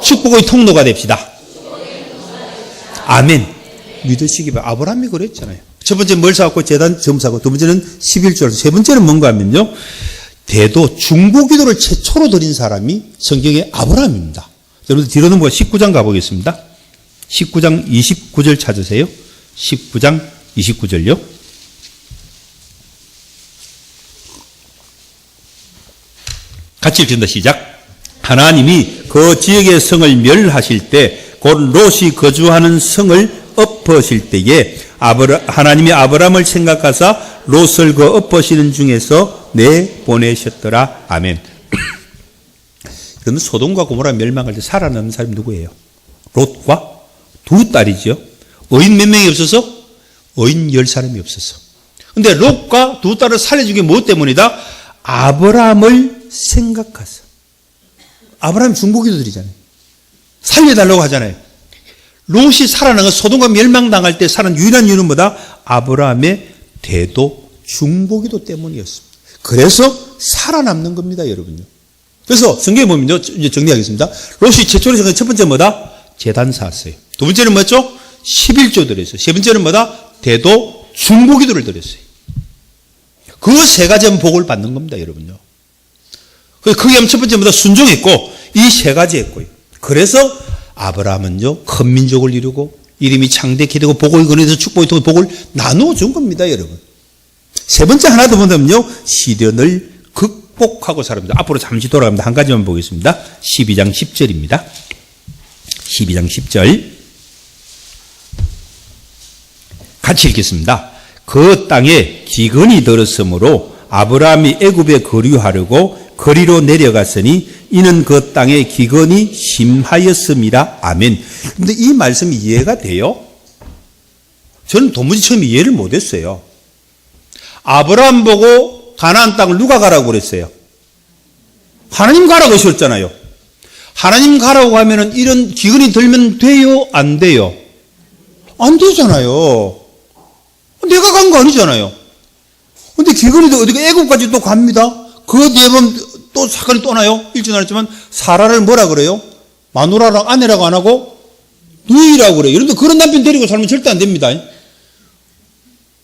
축복의 통로가 됩시다. 아멘. 믿으시기 바랍니다. 아브라함이 그랬잖아요. 첫 번째 뭘 사고 제단 점사고 두 번째는 11조를 세 번째는 뭔가 하면요. 대도 중보기도를 최초로 드린 사람이 성경의 아브라함입니다. 여러분들 뒤로 넘어가 19장 가보겠습니다. 19장 29절 찾으세요. 19장 29절요. 같이 읽습니다. 시작. 하나님이 그 지역의 성을 멸하실 때 곧 롯이 거주하는 성을 엎으실 때에 하나님이 아브라함을 생각하사 롯을 그 엎으시는 중에서 내보내셨더라. 아멘. 그러면 소돔과 고모라 멸망할 때 살아남은 사람이 누구예요? 롯과 두 딸이죠. 어인 몇 명이 없어서? 어인 10사람이 없어서. 근데 롯과 두 딸을 살려준 게 뭐 때문이다? 아브라함을 생각하사. 아브라함 중보기도 드리잖아요. 살려달라고 하잖아요. 롯이 살아난 건 소돔과 멸망당할 때 살아난 유일한 이유는 뭐다? 아브라함의 대도 중보기도 때문이었습니다. 그래서 살아남는 겁니다, 여러분요. 그래서 성경에 보면요, 이제 정리하겠습니다. 롯이 최초로 생각한 첫 번째 뭐다? 제단 쌓았어요. 두 번째는 뭐죠? 11조 드렸어요. 세 번째는 뭐다? 대도 중보기도를 드렸어요. 그 세 가지 복을 받는 겁니다, 여러분요. 그게 하면 첫 번째 뭐다? 순종했고, 이 세 가지 했고요. 그래서 아브라함은요, 큰 민족을 이루고, 이름이 창대케 되고, 복을 거느려서 축복이 통해 복을 나누어 준 겁니다, 여러분. 세 번째 하나 더 보면요, 시련을 극 극복하고 살아갑니다. 앞으로 잠시 돌아갑니다. 한 가지만 보겠습니다. 12장 10절입니다. 12장 10절. 같이 읽겠습니다. 그 땅에 기근이 들었으므로 아브라함이 애굽에 거류하려고 거리로 내려갔으니 이는 그 땅에 기근이 심하였음이라. 아멘. 근데 이 말씀이 이해가 돼요? 저는 도무지 처음에 이해를 못했어요. 아브라함 보고 가나안 땅을 누가 가라고 그랬어요? 하나님 가라고 하셨잖아요. 하나님 가라고 하면은 이런 기근이 들면 돼요? 안 돼요? 안 되잖아요. 내가 간 거 아니잖아요. 근데 기근이 어디가 애굽까지 또 갑니다. 그 대범 또 사건이 또 나요. 읽지는 않았지만 사라를 뭐라 그래요? 마누라랑 아내라고 안 하고 누이라고 그래요. 여러분들 그런 남편 데리고 살면 절대 안 됩니다.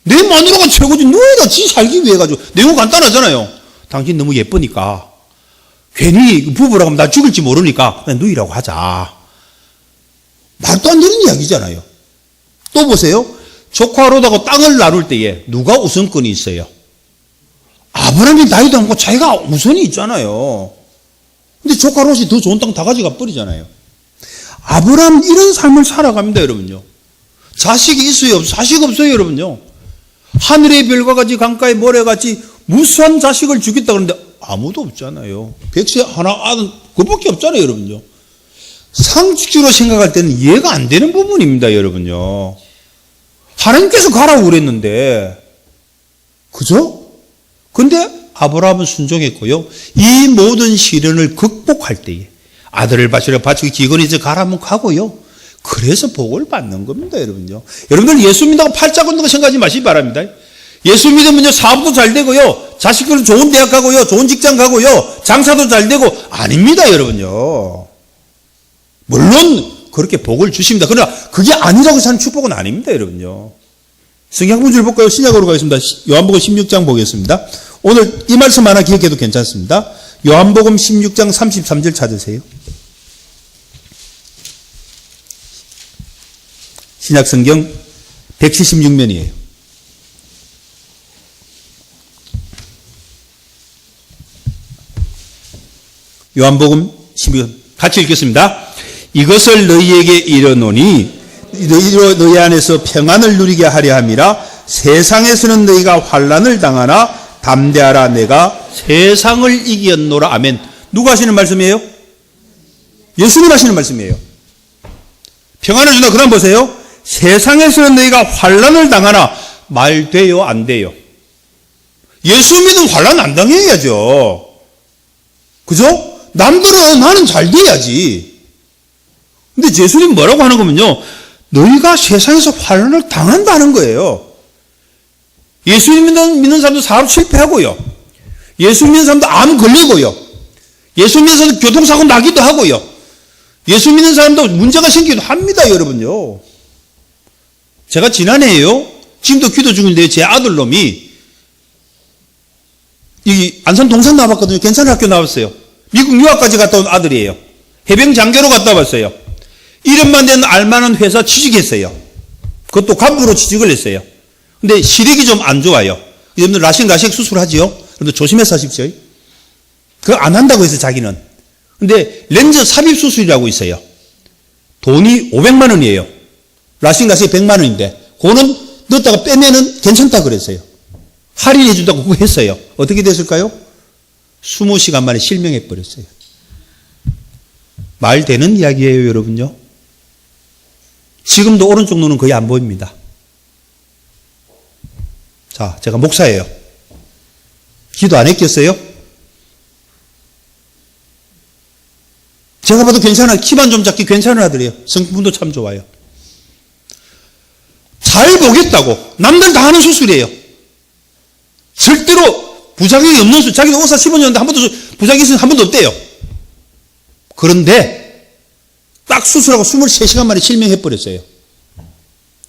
내 마누라가 최고지. 누이가 지 살기 위해 가지고. 내용 간단하잖아요. 당신 너무 예쁘니까 괜히 부부라고 하면 나 죽을지 모르니까 그냥 누이라고 하자. 말도 안 되는 이야기잖아요. 또 보세요. 조카 롯하고 땅을 나눌 때에 누가 우선권이 있어요? 아브라함이 나이도 않고 자기가 우선이 있잖아요. 근데 조카 롯이 더 좋은 땅 다 가져가 버리잖아요. 아브라함 이런 삶을 살아갑니다, 여러분요. 자식이 있어요, 없어요? 자식 없어요, 여러분요. 하늘의 별과 같이 강가의 모래같이 무수한 자식을 주겠다 그러는데 아무도 없잖아요. 백세 하나 아들 그밖에 없잖아요, 여러분요. 상식적으로 생각할 때는 이해가 안 되는 부분입니다, 여러분요. 하나님께서 가라고 그랬는데, 그죠? 근데 아브라함은 순종했고요. 이 모든 시련을 극복할 때에 아들을 바치고 기근이 이제 가라면 가고요. 그래서 복을 받는 겁니다, 여러분요. 여러분들 예수 믿다고 팔자 걷는 거 생각하지 마시기 바랍니다. 예수 믿으면요, 사업도 잘 되고요, 자식들은 좋은 대학 가고요, 좋은 직장 가고요, 장사도 잘 되고, 아닙니다, 여러분요. 물론, 그렇게 복을 주십니다. 그러나, 그게 아니라고 사는 축복은 아닙니다, 여러분요. 성경 문제를 볼까요? 신약으로 가겠습니다. 요한복음 16장 보겠습니다. 오늘 이 말씀 하나 기억해도 괜찮습니다. 요한복음 16장 33절 찾으세요. 신약 성경 176면이에요. 요한복음 16장 같이 읽겠습니다. 이것을 너희에게 이르노니 너희 안에서 평안을 누리게 하려 함이라. 세상에서는 너희가 환난을 당하나 담대하라. 내가 세상을 이겼노라. 아멘. 누가 하시는 말씀이에요? 예수님 하시는 말씀이에요. 평안을 준다. 그 다음 보세요. 세상에서는 너희가 환난을 당하나. 말 돼요? 안 돼요? 예수 믿으면 환난 안 당해야죠. 그죠? 남들은 나는 잘 돼야지. 근데 예수님 뭐라고 하는 거면요, 너희가 세상에서 환난을 당한다는 거예요. 예수 믿는 사람도 사업 실패하고요, 예수 믿는 사람도 암 걸리고요, 예수 믿는 사람도 교통사고 나기도 하고요, 예수 믿는 사람도 문제가 생기기도 합니다, 여러분요. 제가 지난해에요, 지금도 기도 중인데 제 아들놈이 여기 안산 동산 나왔거든요. 괜찮은 학교 나왔어요. 미국 유학까지 갔다 온 아들이에요. 해병 장교로 갔다 왔어요. 이름만 된 알만한 회사 취직했어요. 그것도 간부로 취직을 했어요. 근데 시력이 좀 안 좋아요. 여러분들 라식 수술하지요? 여러분들 조심해서 하십시오. 그거 안 한다고 해서 자기는. 근데 렌즈 삽입 수술이라고 있어요. 돈이 500만 원이에요. 라식 100만 원인데 그거는 넣었다가 빼면은 괜찮다 그랬어요. 할인해 준다고 그거 했어요. 어떻게 됐을까요? 20시간 만에 실명해 버렸어요. 말 되는 이야기예요, 여러분요. 지금도 오른쪽 눈은 거의 안 보입니다. 자, 제가 목사예요. 기도 안 했겠어요? 제가 봐도 괜찮아요. 키만 좀 작기 괜찮은 아들이에요. 성품도 참 좋아요. 잘 보겠다고. 남들 다 하는 수술이에요. 절대로 부작용이 없는 수술. 자기도 의사 15년인데 한 번도 부작용이 있으면 한 번도 없대요. 그런데 딱 수술하고 23시간 만에 실명해버렸어요.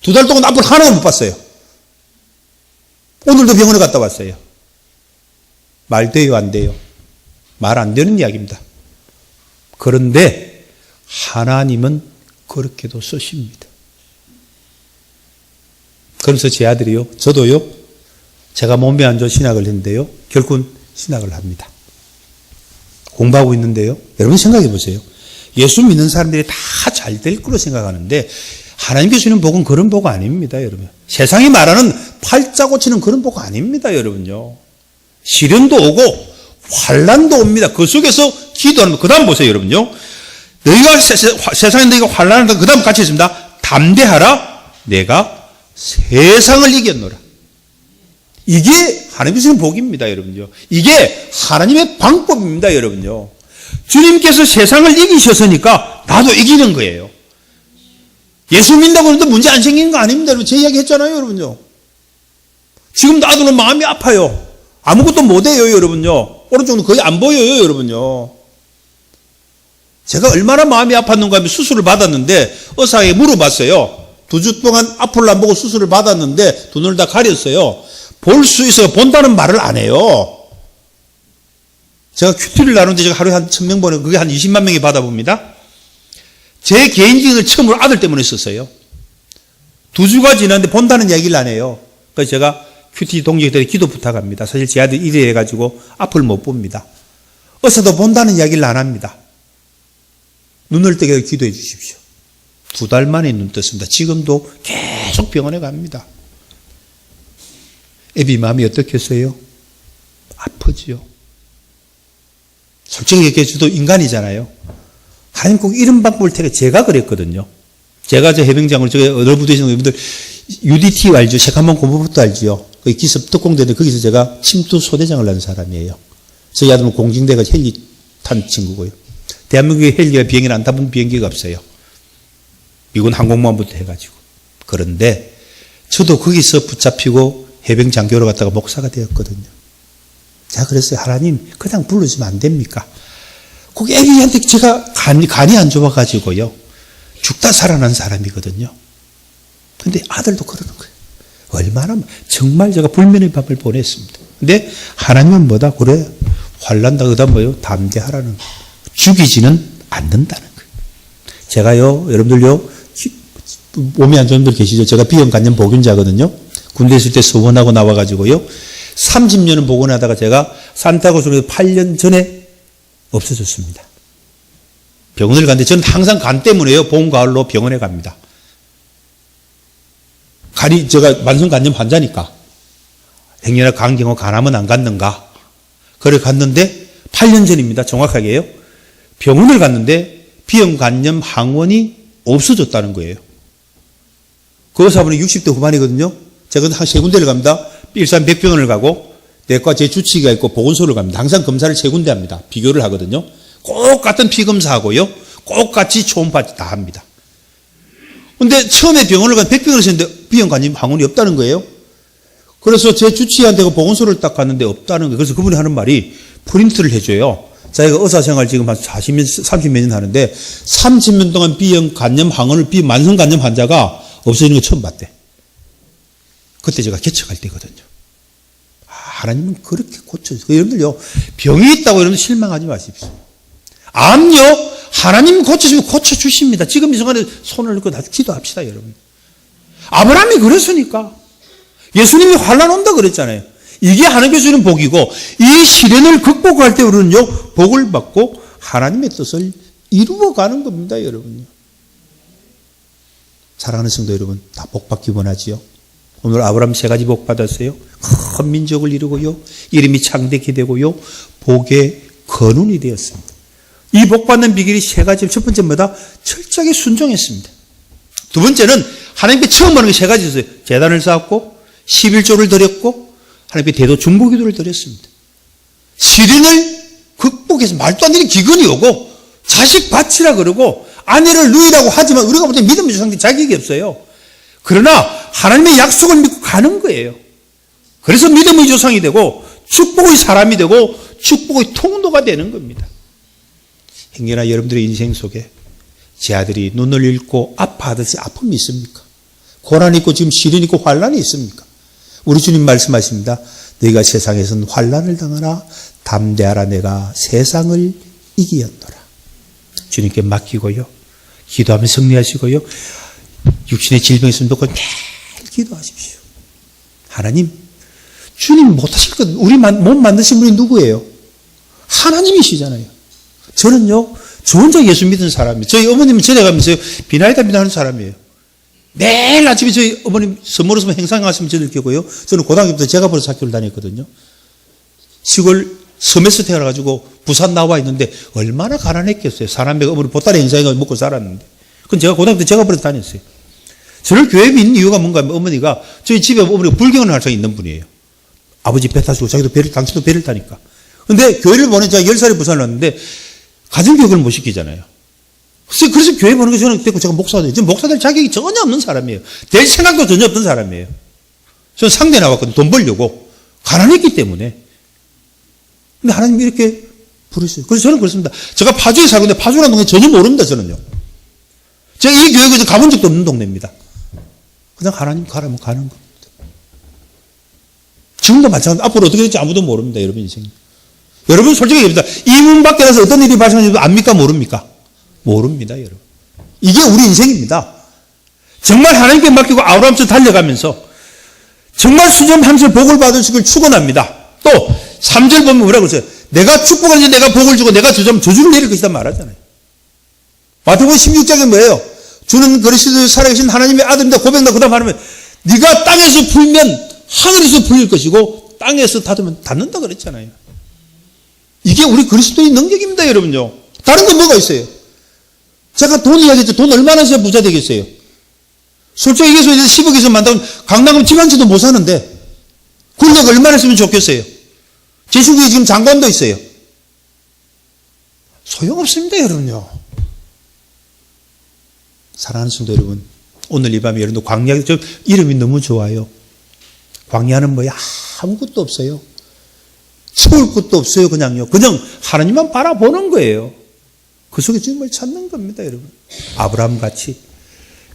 2달 동안 앞을 하나도 못 봤어요. 오늘도 병원에 갔다 왔어요. 말 돼요, 안 돼요? 말 안 되는 이야기입니다. 그런데 하나님은 그렇게도 쓰십니다. 그래서 제 아들이요, 저도요, 제가 몸이 안 좋아 신학을 했는데요, 결국은 신학을 합니다. 공부하고 있는데요. 여러분 생각해 보세요. 예수 믿는 사람들이 다 잘 될 거로 생각하는데 하나님께서 주는 복은 그런 복 아닙니다, 여러분. 세상이 말하는 팔자 고치는 그런 복 아닙니다, 여러분요. 시련도 오고 환난도 옵니다. 그 속에서 기도하는 거. 그 다음 보세요, 여러분요. 너희가 세상에 너희가 환난한다. 그 다음 같이 있습니다. 담대하라. 내가 세상을 이겼노라. 이게 하나님이 주는 복입니다, 여러분요. 이게 하나님의 방법입니다, 여러분요. 주님께서 세상을 이기셨으니까 나도 이기는 거예요. 예수 믿는다고 해도 문제 안 생기는 거 아닙니다, 여러분. 제 이야기 했잖아요, 여러분요. 지금도 아들은 마음이 아파요. 아무것도 못해요, 여러분요. 오른쪽은 거의 안 보여요, 여러분요. 제가 얼마나 마음이 아팠는가 하면 수술을 받았는데 의사에게 물어봤어요. 2주 동안 앞을 안 보고 수술을 받았는데 두 눈을 다 가렸어요. 볼 수 있어요. 본다는 말을 안 해요. 제가 큐티를 나누는데 제가 하루에 한 1000명 보내고 그게 한 20만 명이 받아봅니다. 제 개인적인 처음으로 아들 때문에 썼어요. 2주가 지났는데 본다는 얘기를 안 해요. 그래서 제가 큐티 동료들에게 기도 부탁합니다. 사실 제 아들 이래 해가지고 앞을 못 봅니다. 의사도 본다는 이야기를 안 합니다. 눈을 뜨게 기도해 주십시오. 2달 만에 눈 떴습니다. 지금도 계속 병원에 갑니다. 애비 마음이 어떻겠어요? 아프지요. 솔직히 얘기해 저도 인간이잖아요. 하나님 꼭 이런 방법을 택해. 제가 그랬거든요. 제가 저 해병장으로 저기 어려부대시는 분들 UDT 알죠? 색한번 공부부터 알지요? 그 기습 특공대인데 거기서 제가 침투 소대장을 한 사람이에요. 저희 아들은 공징대가 헬기 탄 친구고요. 대한민국에 헬기가 비행기를 안 타본 비행기가 없어요. 미군 항공모함부터 해가지고. 그런데 저도 거기서 붙잡히고 해병 장교로 갔다가 목사가 되었거든요. 제가 그랬어요. 하나님 그냥 불러주면 안 됩니까? 꼭 애기한테 제가 간이 안 좋아가지고요. 죽다 살아난 사람이거든요. 근데 아들도 그러는 거예요. 얼마나 정말 제가 불면의 밤을 보냈습니다. 근데 하나님은 뭐다? 그래 환난다 그다 뭐요? 담대하라는 거예요. 죽이지는 않는다는 거예요. 제가요 여러분들요 몸이 안 좋은 분들 계시죠? 제가 비형 간염 보균자거든요. 군대 있을 때 서원하고 나와가지고요 30년을 복원하다가 제가 산타고스에서 8년 전에 없어졌습니다. 병원을 갔는데 저는 항상 간 때문에요. 봄, 가을로 병원에 갑니다. 제가 만성간염 환자니까. 행여나 간 경우 간하면 안 갔는가. 그래 갔는데 8년 전입니다. 정확하게요. 병원을 갔는데 비형간염 항원이 없어졌다는 거예요. 그 의사분이 60대 후반이거든요. 제가 한 3군데를 갑니다. 일산 백병원을 가고 내과 제 주치의가 있고 보건소를 갑니다. 항상 검사를 3군데 합니다. 비교를 하거든요. 꼭 같은 피검사하고요. 꼭 같이 초음파 다 합니다. 근데 처음에 병원을 간 백병원을 했는데 비형간염 항원이 없다는 거예요. 그래서 제 주치의한테 그 보건소를 딱 갔는데 없다는 거예요. 그래서 그분이 하는 말이 프린트를 해줘요. 자기가 의사생활 지금 한 30몇 년 하는데 30년 동안 비형간염 항원을 만성간염 환자가 없어지는 거 처음 봤대. 그때 제가 개척할 때거든요. 하나님은 그렇게 고쳐주세요. 여러분들요, 병이 있다고 여러분들 실망하지 마십시오. 암요, 하나님 고쳐주시면 고쳐주십니다. 지금 이 순간에 손을 넣고 다 기도합시다, 여러분. 아브라함이 그랬으니까. 예수님이 환난 온다 그랬잖아요. 이게 하나님께서 주는 복이고, 이 시련을 극복할 때 우리는요, 복을 받고 하나님의 뜻을 이루어가는 겁니다, 여러분요. 사랑하는 성도 여러분, 다 복받기 원하지요? 오늘 아브라함 3가지 복 받았어요. 큰 민족을 이루고요. 이름이 창대케 되고요. 복의 근원이 되었습니다. 이 복 받는 비결이 3가지. 첫 번째 뭐다? 철저하게 순종했습니다. 두 번째는 하나님께 처음 하는 게 3가지 있어요. 제단을 쌓았고 11조를 드렸고 하나님께 대도 중보기도를 드렸습니다. 시련을 극복해서 말도 안 되는 기근이 오고 자식 바치라 그러고 아내를 누이라고 하지만 우리가 볼 때 믿음의 조상들이 자격이 없어요. 그러나 하나님의 약속을 믿고 가는 거예요. 그래서 믿음의 조상이 되고 축복의 사람이 되고 축복의 통로가 되는 겁니다. 행여나 여러분들의 인생 속에 제 아들이 눈을 잃고 아파하듯이 아픔이 있습니까? 고난이 있고 지금 시련이 있고 환난이 있습니까? 우리 주님 말씀하십니다. 너희가 세상에서는 환난을 당하나 담대하라 내가 세상을 이기었노라. 주님께 맡기고요. 기도하며 승리하시고요. 육신의 질병이 있으면 놓고 매일 기도하십시오. 하나님, 주님 못하실 것, 우리 몸 만드신 분이 누구예요? 하나님이시잖아요. 저는요, 저 혼자 예수 믿은 사람이에요. 저희 어머님은 전에 가면서 비나이다 하는 사람이에요. 매일 아침에 저희 어머님 선물로서 행상 가시면 저들 끼고요. 저는 고등학교 때 제가 벌써 학교를 다녔거든요. 시골 섬에서 태어나가지고 부산 나와 있는데 얼마나 가난했겠어요. 사람이 어머니 보따리 행사에 먹고 살았는데. 그건 제가 고등학교 때 제가 벌써 다녔어요. 저를 교회에 있는 이유가 뭔가 하면 어머니가 저희 집에 어머니가 불경을 할 수 있는 분이에요. 아버지 배 타시고 자기도 배를, 당신도 배를 타니까. 근데 교회를 보내 제가 10살에 부산을 왔는데 가정교육을 못 시키잖아요. 그래서 교회 보는 게 저는 됐고 제가 목사들, 지금 목사들 자격이 전혀 없는 사람이에요. 될 생각도 전혀 없던 사람이에요. 저는 상대 나왔거든요. 돈 벌려고. 가난했기 때문에. 근데 하나님이 이렇게 부르셨어요. 그래서 저는 그렇습니다. 제가 파주에 살고 있는데 파주라는 동네 전혀 모릅니다, 저는요. 제가 이 교육에 가본 적도 없는 동네입니다. 그냥 하나님 가라면 가는 겁니다. 지금도 마찬가지로 앞으로 어떻게 될지 아무도 모릅니다, 여러분 인생. 여러분 솔직히 얘기합니다. 이 문 밖에 나서 어떤 일이 발생하는지 압니까, 모릅니까? 모릅니다, 여러분. 이게 우리 인생입니다. 정말 하나님께 맡기고 아브라함처럼 달려가면서 정말 수점함수 복을 받을 수 있기를 축원합니다. 또 3절 보면 뭐라고 했어요? 내가 축복하지 내가 복을 주고 내가 저주를 내릴 것이다 말하잖아요. 마태복음 16장에 뭐예요? 주는 그리스도 살아계신 하나님의 아들입니다. 고백한다. 그 다음 하면 네가 땅에서 풀면 하늘에서 풀릴 것이고 땅에서 닫으면 닫는다 그랬잖아요. 이게 우리 그리스도의 능력입니다, 여러분요. 다른 건 뭐가 있어요? 제가 돈 이야기했죠. 돈 얼마나 써야 부자 되겠어요? 솔직히 얘기해서 10억에서 만다면 강남은 지방지도 못 사는데 권력 얼마나 쓰면 좋겠어요? 제주국에 지금 장관도 있어요. 소용없습니다, 여러분요. 사랑하는 성도 여러분, 오늘 이 밤에 여러분도 광야, 저 이름이 너무 좋아요. 광야는 뭐야? 아무것도 없어요. 채울 것도 없어요, 그냥요. 그냥 하나님만 바라보는 거예요. 그 속에 주님을 찾는 겁니다, 여러분. 아브라함 같이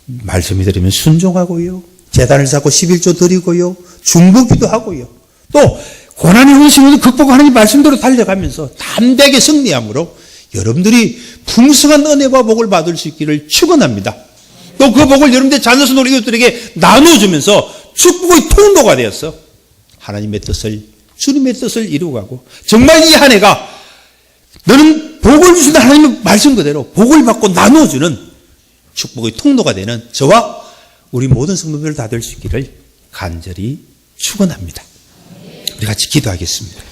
말씀이 들으면 순종하고요. 제단을 쌓고 11조 드리고요. 중보기도 하고요. 또 고난의 홍심을 극복하고 하나님 말씀대로 달려가면서 담대하게 승리함으로 여러분들이 풍성한 은혜와 복을 받을 수 있기를 축원합니다. 또 그 복을 여러분들 자녀선 우리 이웃들에게 나눠주면서 축복의 통로가 되어서 하나님의 뜻을, 주님의 뜻을 이루어가고 정말 이 한 해가 너는 복을 주신다 하나님의 말씀 그대로 복을 받고 나눠주는 축복의 통로가 되는 저와 우리 모든 성도들 다 될 수 있기를 간절히 축원합니다. 우리 같이 기도하겠습니다.